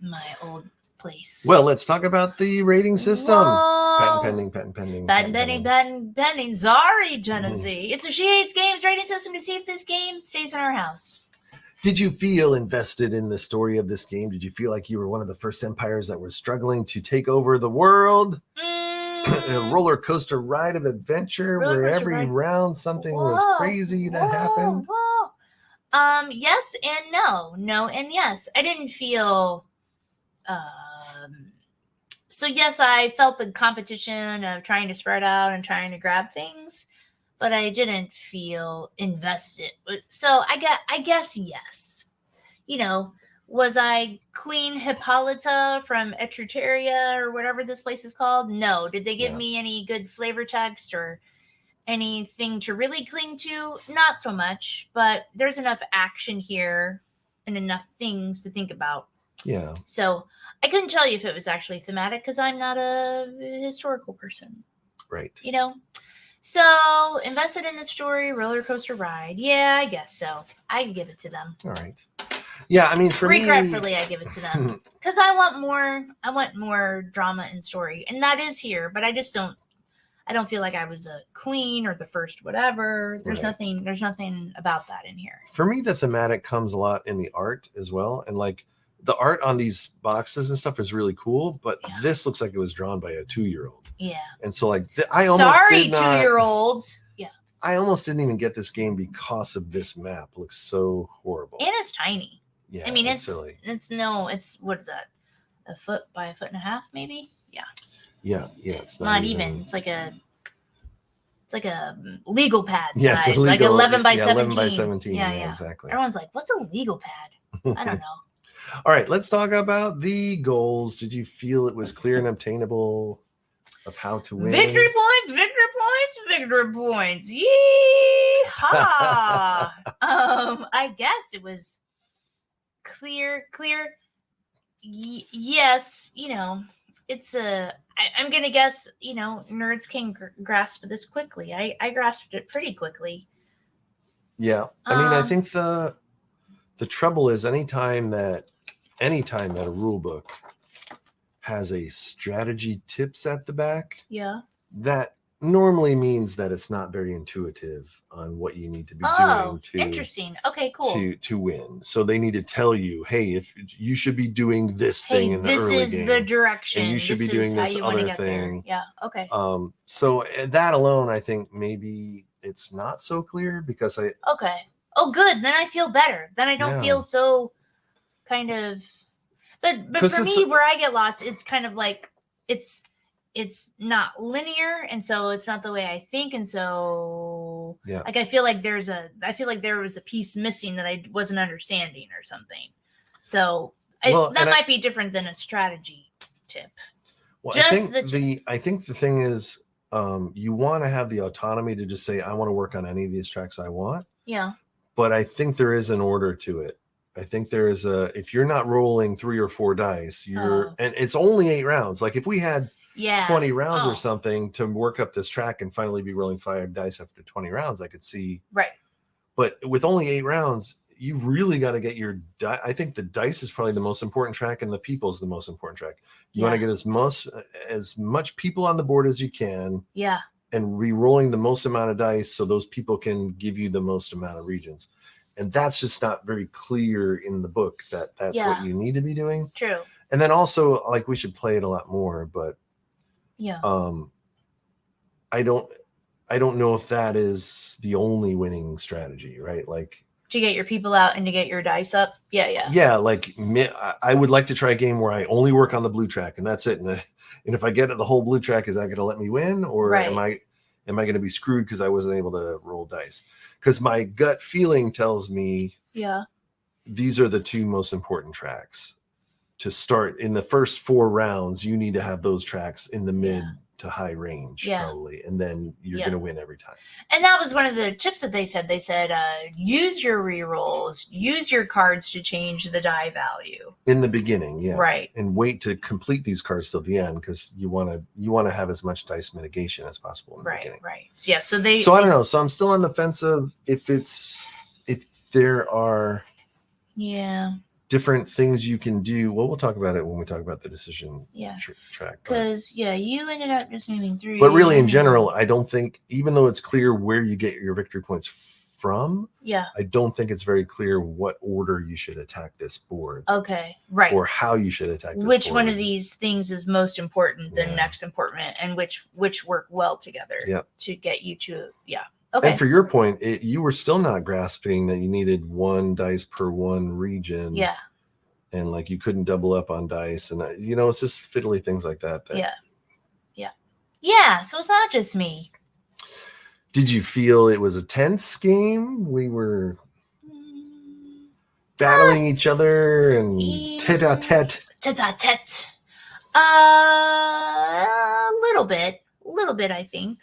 my old place. Well, let's talk about the rating system. Whoa. Patent pending. Patent. Sorry, Genesee. It's a She Hates Games rating system to see if this game stays in our house. Did you feel invested in the story of this game? Did you feel like you were one of the first empires that was struggling to take over the world? A roller coaster ride of adventure Roller where coaster every ride. round something was Whoa, crazy that happened? Whoa. Yes and no. No and yes. I didn't feel so yes, I felt the competition of trying to spread out and trying to grab things, but I didn't feel invested. So I guess yes. You know, was I Queen Hippolyta from Etruteria or whatever this place is called? No. Did they give me any good flavor text or anything to really cling to? Not so much, but there's enough action here and enough things to think about. Yeah. So I couldn't tell you if it was actually thematic because I'm not a historical person. Right. You know? So invested in the story, roller coaster ride. Yeah, I guess so. I give it to them. All right. Yeah, I mean, for Regretfully, I give it to them because I want more drama and story, and that is here. But I don't feel like I was a queen or the first whatever. There's Right. nothing about that in here. For me, the thematic comes a lot in the art as well. And like the art on these boxes and stuff is really cool, but this looks like it was drawn by a 2-year-old. Yeah. And so like I almost Sorry, did not, 2-year-olds. Yeah. I almost didn't even get this game because of this map. It looks so horrible. And it's tiny. Yeah, I mean, it's silly. it's what is that? A foot by a foot and a half, maybe? Yeah. Yeah, it's Not even. It's like a It's like a legal pad size, Yeah, it's a like legal- 11 by yeah, 17. 11 by 17. Yeah, Yeah, yeah. exactly. Everyone's like, "What's a legal pad?" I don't know. All right, let's talk about the goals. Did you feel it was clear and obtainable of how to win? Victory points, victory points, victory points. Yeehaw! I guess it was clear. Yes, it's I'm gonna guess, nerds can grasp this quickly. I grasped it pretty quickly. Yeah, I mean, I think the trouble is anytime that a rule book has a strategy tips at the back, Yeah. that normally means that it's not very intuitive on what you need to be doing interesting. Okay, cool. to win. So they need to tell you, hey, if you should be doing this thing in the early game. This is the direction. And you should this be doing is how this you want to other get thing. there. Yeah. Okay. So that alone, I think maybe it's not so clear because Okay. Oh, good. Then I feel better. Then I don't Yeah. feel so kind of. But 'Cause for it's- me, where I get lost, it's kind of like it's not linear, and so it's not the way I think, and so Yeah. like I feel like there was a piece missing that I wasn't understanding or something. So that might be different than a strategy tip. Well, Just I think the thing is, you want to have the autonomy to just say, I want to work on any of these tracks I want. Yeah. But I think there is an order to it. I think there is if you're not rolling 3 or 4 dice, and it's only 8 rounds. Like if we had 20 rounds or something to work up this track and finally be rolling 5 dice after 20 rounds, I could see. Right. But with only 8 rounds, you've really got to get your I think the dice is probably the most important track, and the people is the most important track. You want to get as much people on the board as you can. Yeah. And re-rolling the most amount of dice so those people can give you the most amount of regions. And that's just not very clear in the book that's what you need to be doing. True. And then also, like, we should play it a lot more, but yeah. I don't know if that is the only winning strategy, right? Like to get your people out and to get your dice up. Yeah, like I would like to try a game where I only work on the blue track and that's it. And if I get the whole blue track, is that going to let me win, or am I going to be screwed because I wasn't able to roll dice? Because my gut feeling tells me, these are the 2 most important tracks to start in the first 4 rounds. You need to have those tracks in the mid to high range, probably, and then you're going to win every time. And that was one of the tips that they said. They said, use your rerolls, use your cards to change the die value in the beginning, right, and wait to complete these cards till the end because you want to have as much dice mitigation as possible in the beginning. Right. Yeah. So I don't know. So I'm still on the fence of if there are different things you can do. Well, we'll talk about it when we talk about the decision track. Because you ended up just moving through. But really, in general, I don't think, even though it's clear where you get your victory points from, I don't think it's very clear what order you should attack this board. Okay, right. Or how you should attack this which board. one of these things is most important than next important, and which work well together to get you to Okay. And for your point, you were still not grasping that you needed 1 dice per 1 region. Yeah. And like you couldn't double up on dice, and it's just fiddly things like that. Yeah. So it's not just me. Did you feel it was a tense game? We were battling each other and tete-a-tete. Tete-a-tete. A little bit, I think.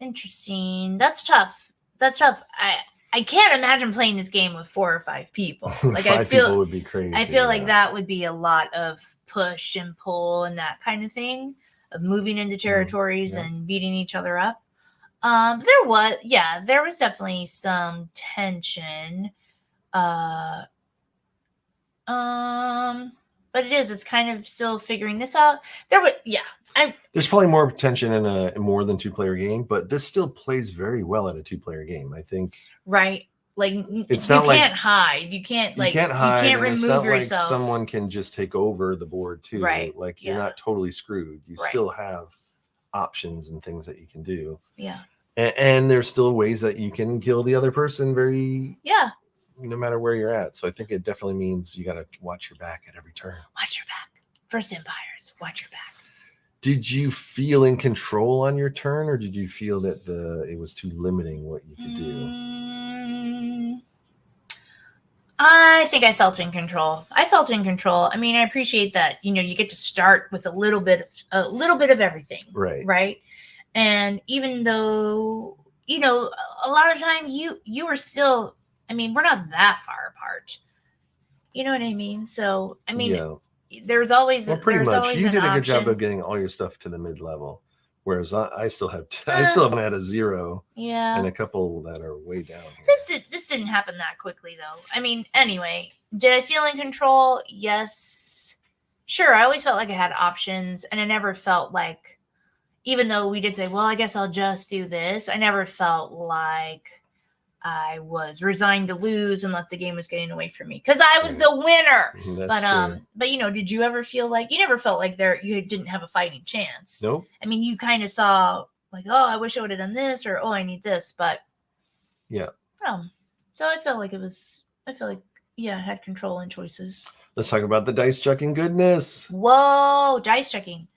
Interesting. That's tough. I can't imagine playing this game with 4 or 5 people. Like 5 people would be crazy. I feel like that would be a lot of push and pull and that kind of thing, of moving into territories and beating each other up. There was definitely some tension. But it's kind of still figuring this out. There's probably more tension in a more than 2-player game, but this still plays very well at a 2-player game, I think. Right. Like it's you not can't hide. You can't hide. You can't remove it's not yourself. Like someone can just take over the board too. Right. Like you're not totally screwed. You still have options and things that you can do. Yeah. And there's still ways that you can kill the other person no matter where you're at. So I think it definitely means you got to watch your back at every turn. Watch your back. First Empires, watch your back. Did you feel in control on your turn, or did you feel that it was too limiting what you could do? I think I felt in control. I mean, I appreciate that, you get to start with a little bit of everything. Right. Right. And even though, a lot of time you were still, I mean, we're not that far apart. You know what I mean? So, I mean, Yeah. there's always, Well, pretty there's much. always You an did a good job option. of getting all your stuff to the mid-level, whereas I still have I still haven't had a 0 Yeah. and a couple that are way down here. This didn't happen that quickly, though. I mean, anyway, did I feel in control? Yes. Sure, I always felt like I had options, and I never felt like, even though we did say, well, I guess I'll just do this, I never felt like I was resigned to lose and that the game was getting away from me, because I was the winner. That's true. But did you ever feel like, you never felt like you didn't have a fighting chance? Nope. I mean, you kind of saw like, oh, I wish I would have done this, or oh, I need this, but yeah. So I felt like I had control and choices. Let's talk about the dice chucking goodness. Whoa, dice chucking.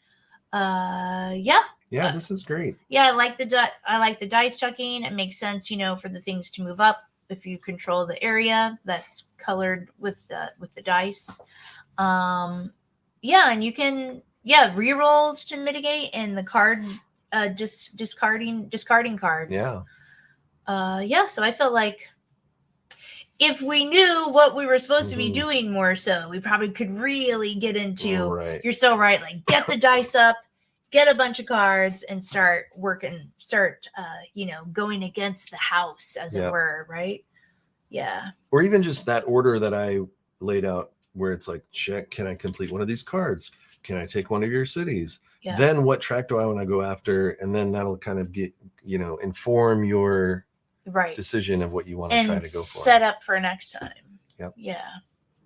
Yeah. Yeah, this is great. Yeah, I like the dice chucking. It makes sense, for the things to move up if you control the area that's colored with the dice. Yeah, and you can rerolls to mitigate, and the card discarding cards. Yeah. So I felt like if we knew what we were supposed to be doing more so, we probably could really get into, right. You're so right, like get the dice up, get a bunch of cards, and start working, going against the house, as it were, right? Yeah. Or even just that order that I laid out where it's like, check, can I complete one of these cards? Can I take one of your cities? Yeah. Then what track do I want to go after? And then that'll kind of get, inform your decision of what you want to try to go for. Set up for next time. Yep. Yeah.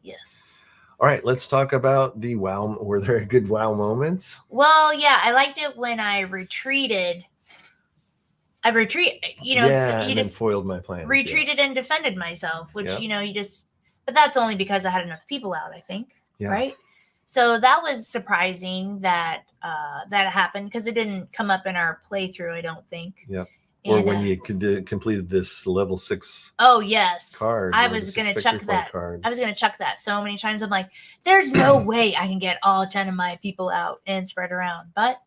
Yes. All right, let's talk about the wow. Were there good wow moments? Well, yeah, I liked it when I retreated. You just foiled my plans. Retreated and defended myself, which, but that's only because I had enough people out, I think. Yeah. Right. So that was surprising that that happened, because it didn't come up in our playthrough, I don't think. Yeah. Or when you completed this level 6. Oh yes, card. I was gonna chuck that. I was gonna chuck that so many times. I'm like, there's no way I can get all 10 of my people out and spread around, but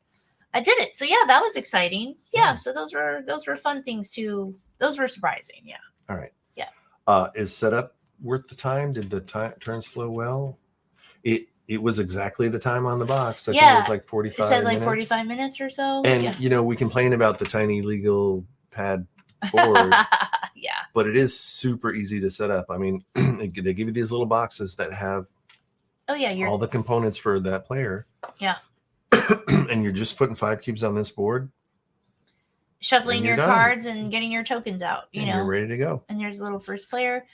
I did it. So yeah, that was exciting. Yeah. So those were fun things too. Those were surprising. Yeah. All right. Yeah. Is setup worth the time? Did the turns flow well? It was exactly the time on the box. I think it was like 45 minutes. It said like 45 minutes or so. And, we complain about the tiny legal pad board. Yeah. But it is super easy to set up. I mean, they give you these little boxes that have all the components for that player. Yeah. And you're just putting 5 cubes on this board. Shuffling your cards and getting your tokens out, You're ready to go. And there's a little first player.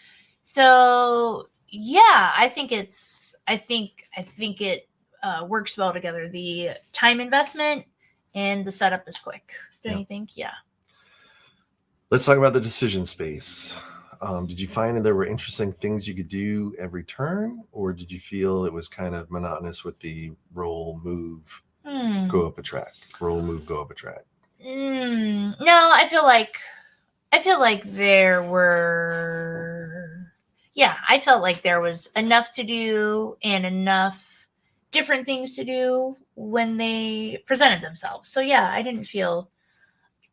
So yeah, I think it works well together. The time investment and the setup is quick. Don't you think? Yeah. Let's talk about the decision space. Did you find that there were interesting things you could do every turn, or did you feel it was kind of monotonous with the roll, move, go up a track? Roll, move, go up a track. No, I feel like there were. Yeah, I felt like there was enough to do and enough different things to do when they presented themselves. So yeah, I didn't feel,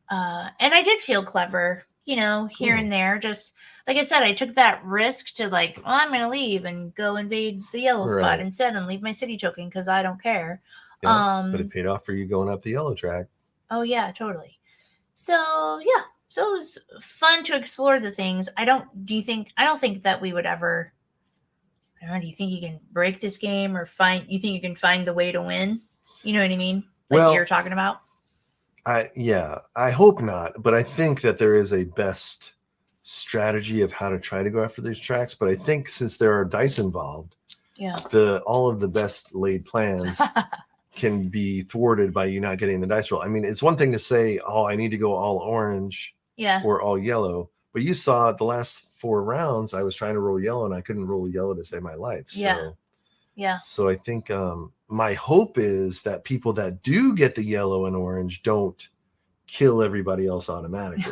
and I did feel clever, here and there. Just like I said, I took that risk to like, well, I'm going to leave and go invade the yellow spot instead and leave my city token because I don't care. Yeah, but it paid off for you going up the yellow track. Oh yeah, totally. So yeah. So it was fun to explore the things. I don't think that we would ever, I don't know, do you think you can break this game or you think you can find the way to win? You know what I mean? Like you're talking about? I hope not, but I think that there is a best strategy of how to try to go after these tracks. But I think since there are dice involved, all of the best laid plans can be thwarted by you not getting the dice roll. I mean, it's one thing to say, oh, I need to go all orange. Or all yellow, but you saw the last 4 rounds I was trying to roll yellow and I couldn't roll yellow to save my life. So Yeah. So I think my hope is that people that do get the yellow and orange don't kill everybody else automatically.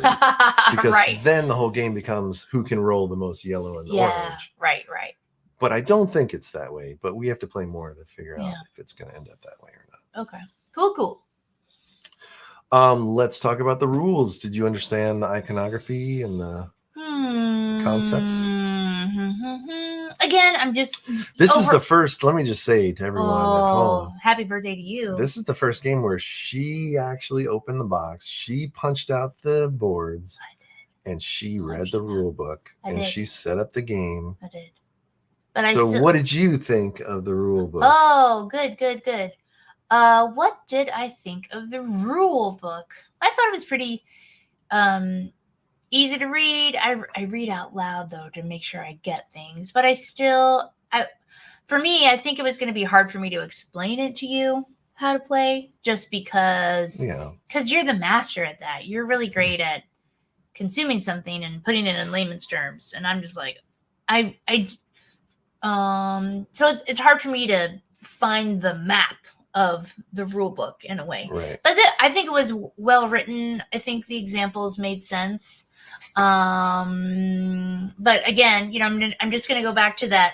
Because right. then the whole game becomes who can roll the most yellow and Yeah. orange. Right. But I don't think it's that way. But we have to play more to figure out Yeah. if it's going to end up that way or not. Okay. Cool. Let's talk about the rules. Did you understand the iconography and the concepts? Again, I'm just. This is the first. Let me just say to everyone at home. Happy birthday to you. This is the first game where she actually opened the box. She punched out the boards. I did. And she read the rule book. And she set up the game. I did. But what did you think of the rule book? Oh, good. What did I think of the rule book? I thought it was pretty easy to read. I read out loud though to make sure I get things, but for me, I think it was going to be hard for me to explain it to you how to play, just because you're the master at that. You're really great at consuming something and putting it in layman's terms, and I'm just like, so it's hard for me to find the map of the rule book in a way. Right. But I think it was well written. I think the examples made sense. But again, I'm just going to go back to that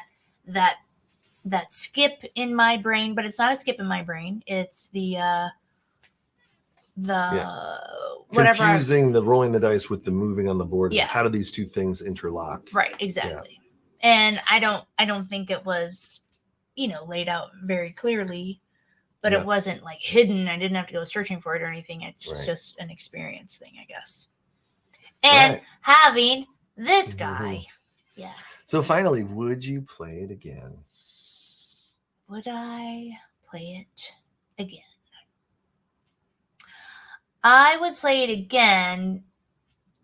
skip in my brain, but it's not a skip in my brain. It's the whatever. Confusing the rolling the dice with the moving on the board. Yeah. How do these two things interlock? Right. Exactly. Yeah. And I don't think it was, laid out very clearly, but it wasn't like hidden. I didn't have to go searching for it or anything. It's just an experience thing, I guess. And having this guy. Yeah. So finally, would you play it again? Would I play it again? I would play it again.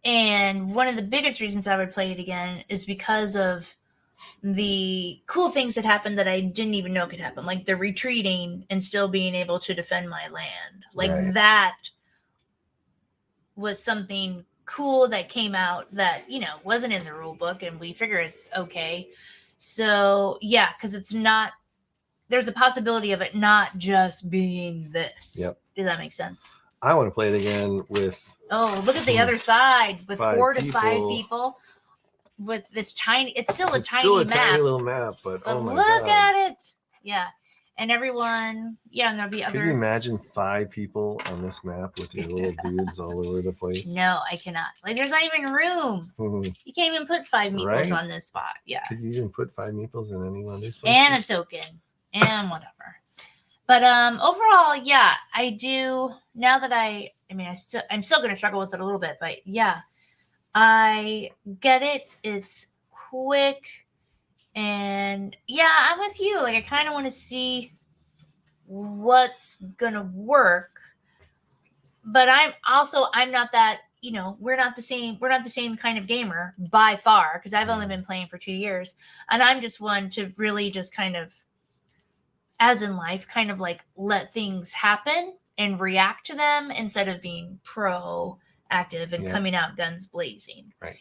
And one of the biggest reasons I would play it again is because of the cool things that happened that I didn't even know could happen, like the retreating and still being able to defend my land. Like that was something cool that came out that, wasn't in the rule book, and we figure it's okay. So yeah, because there's a possibility of it not just being this. Yep. Does that make sense? I want to play it again with. Oh, look at the other side with 4 to 5 people. With this tiny, it's still a tiny little map, but oh my look God. at it. Yeah. And everyone, and there'll be other. Can you imagine 5 people on this map with your little dudes all over the place? No, I cannot. Like, there's not even room. You can't even put 5 meeples on this spot. Yeah. Could you even put 5 meeples in any one of these places? And a token and whatever. But overall, yeah, I do. Now that I'm still going to struggle with it a little bit, but yeah. I get it. It's quick. And yeah, I'm with you. Like, I kind of want to see what's going to work. But I'm not that, we're not the same kind of gamer by far, because I've only been playing for 2 years. And I'm just one to really just kind of, as in life, kind of like let things happen and react to them instead of being proactive and coming out guns blazing. Right.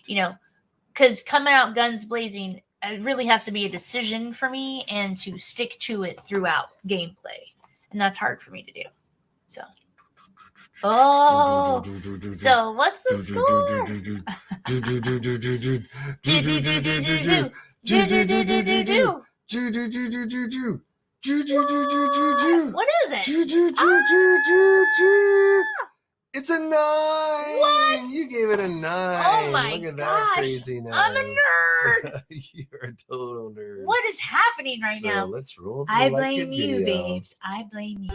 Because coming out guns blazing, it really has to be a decision for me and to stick to it throughout gameplay. And that's hard for me to do. So. Oh. So what's the score? What is it? It's a 9. What? You gave it a 9. Oh my Look at gosh. that craziness. I'm a nerd. You're a total nerd. What is happening right now? Let's roll. I blame you, babes. I blame you.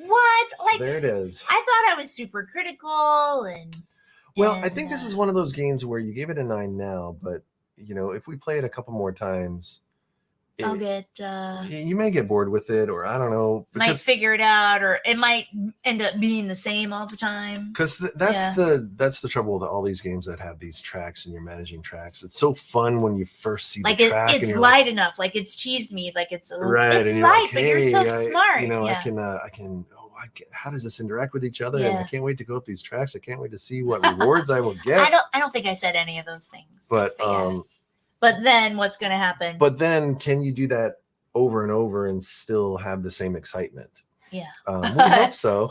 What? So there it is. I thought I was super critical and. Well, I think this is one of those games where you gave it a 9 now, but if we play it a couple more times, I'll get. You may get bored with it, or I don't know. Might figure it out, or it might end up being the same all the time. Because that's the trouble with all these games that have these tracks and you're managing tracks. It's so fun when you first see the track. It's light enough, like it's cheesed me, like it's a little. Right, it's light, but you're so smart. I can. Oh, how does this interact with each other? And I Yeah. can't wait to go up these tracks. I can't wait to see what rewards I will get. I don't think I said any of those things. But yeah. But then what's going to happen? But then can you do that over and over and still have the same excitement? Yeah. We hope so.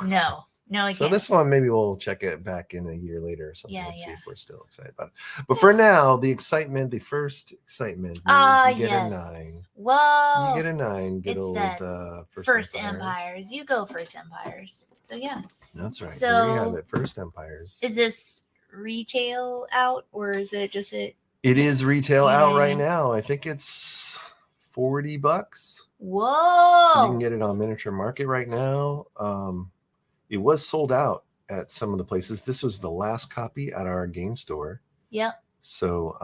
No, I So can't. this one, maybe we'll check it back in a year later or something Yeah, and see yeah. if we're still excited about it. But for now, the excitement, the first excitement, means you get yes. a 9. Whoa. You get a 9. Good It's old that First Empires. You go First Empires. So yeah. That's right. So there you have it. First Empires. Is this retail out or is it just a? It is retail out right Yeah. now. I think it's $40. Whoa. You can get it on Miniature Market right now. It was sold out at some of the places. This was the last copy at our game store. Yep. So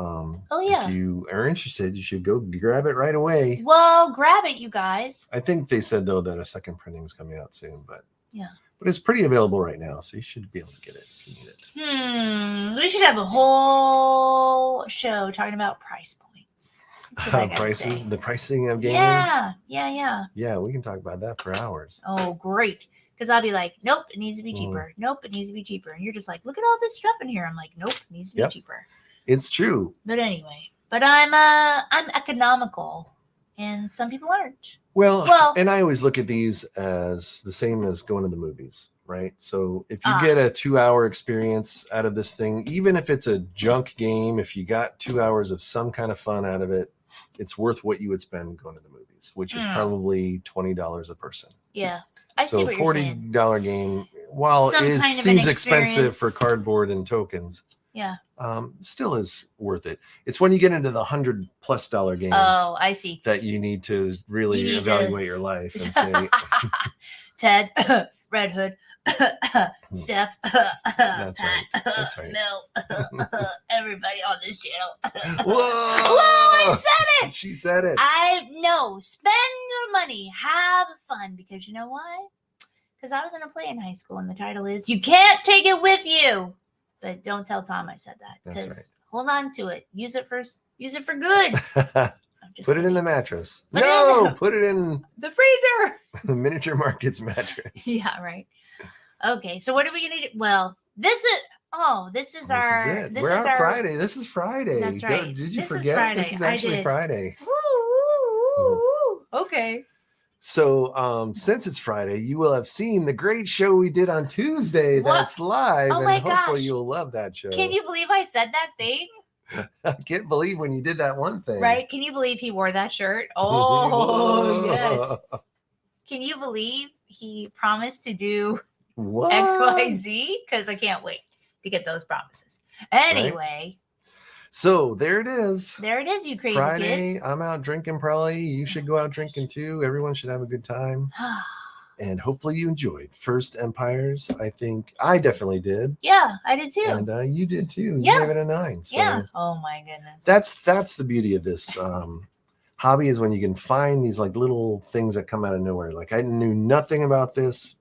Oh yeah. if you are interested, you should go grab it right away. Well, grab it, you guys. I think they said though that a second printing is coming out soon, but yeah. But it's pretty available right now, so you should be able to get it if you need it. We should have a whole show talking about price points. That's what I gotta Prices, say. the pricing of games. Yeah. Yeah, we can talk about that for hours. Oh, great. Because I'll be like, nope, it needs to be Mm. cheaper. Nope, it needs to be cheaper. And you're just like, look at all this stuff in here. I'm like, nope, it needs to be Yep. cheaper. It's true. But anyway, I'm economical, and some people aren't. Well, and I always look at these as the same as going to the movies, right? So if you get a 2-hour experience out of this thing, even if it's a junk game, if you got 2 hours of some kind of fun out of it, it's worth what you would spend going to the movies, which is probably $20 a person. Yeah. I see what you're saying. $40 game, while Some it kind of seems an expensive for experience. cardboard and tokens, Yeah. still is worth it. It's when you get into the $100+ games Oh, I see. that you need to really You need evaluate your life and say, Ted, Red Hood, Steph, That's Pat, right. That's right. Mel, everybody on this channel. Whoa! Whoa, I said it. She said it. I know. Spend your money. Have fun. Because you know why? Because I was in a play in high school, and the title is "You Can't Take It With You." But don't tell Tom I said that. That's Because right. hold on to it. Use it first. Use it for good. I'm just Put it in the kidding. mattress. Put it in No, the- put it in The freezer. the Miniature Market's mattress. Yeah, right. Okay, so what are we gonna do? Well, this is our. This is it. We're on our Friday. This is Friday. That's right. Did you This is forget? Friday. This is I actually did. Friday. Woo, woo, woo, woo. Okay. So since it's Friday, you will have seen the great show we did on Tuesday What? that's live. Oh and my hopefully gosh. you'll love that show. Can you believe I said that thing? I can't believe when you did that one thing. Right? Can you believe he wore that shirt? Oh, yes. Whoa. Can you believe he promised to do What? XYZ? Because I can't wait to get those promises. Anyway, So there it is. there it is, you crazy Friday, kids. I'm out drinking probably. You should go out drinking too. Everyone should have a good time. And hopefully you enjoyed First Empires. I think I definitely did. Yeah, I did too. And you did too. Yeah. You gave it a 9. So Yeah. Oh my goodness. that's the beauty of this hobby, is when you can find these like little things that come out of nowhere. Like I knew nothing about this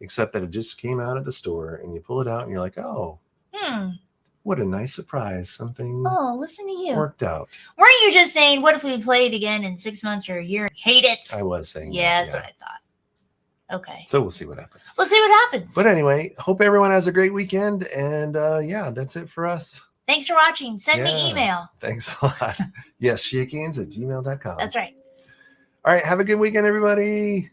except that it just came out at the store, and you pull it out and you're like, oh, what a nice surprise. Something Oh, listen to you. worked out. Weren't you just saying, what if we played again in 6 months or a year? Hate it. I was saying Yeah, that, that's what I thought. Okay. So we'll see what happens. We'll see what happens. But anyway, hope everyone has a great weekend. And yeah, that's it for us. Thanks for watching. Send Yeah. me email. Thanks a lot. Yes, shiakegames@gmail.com. That's right. All right. Have a good weekend, everybody.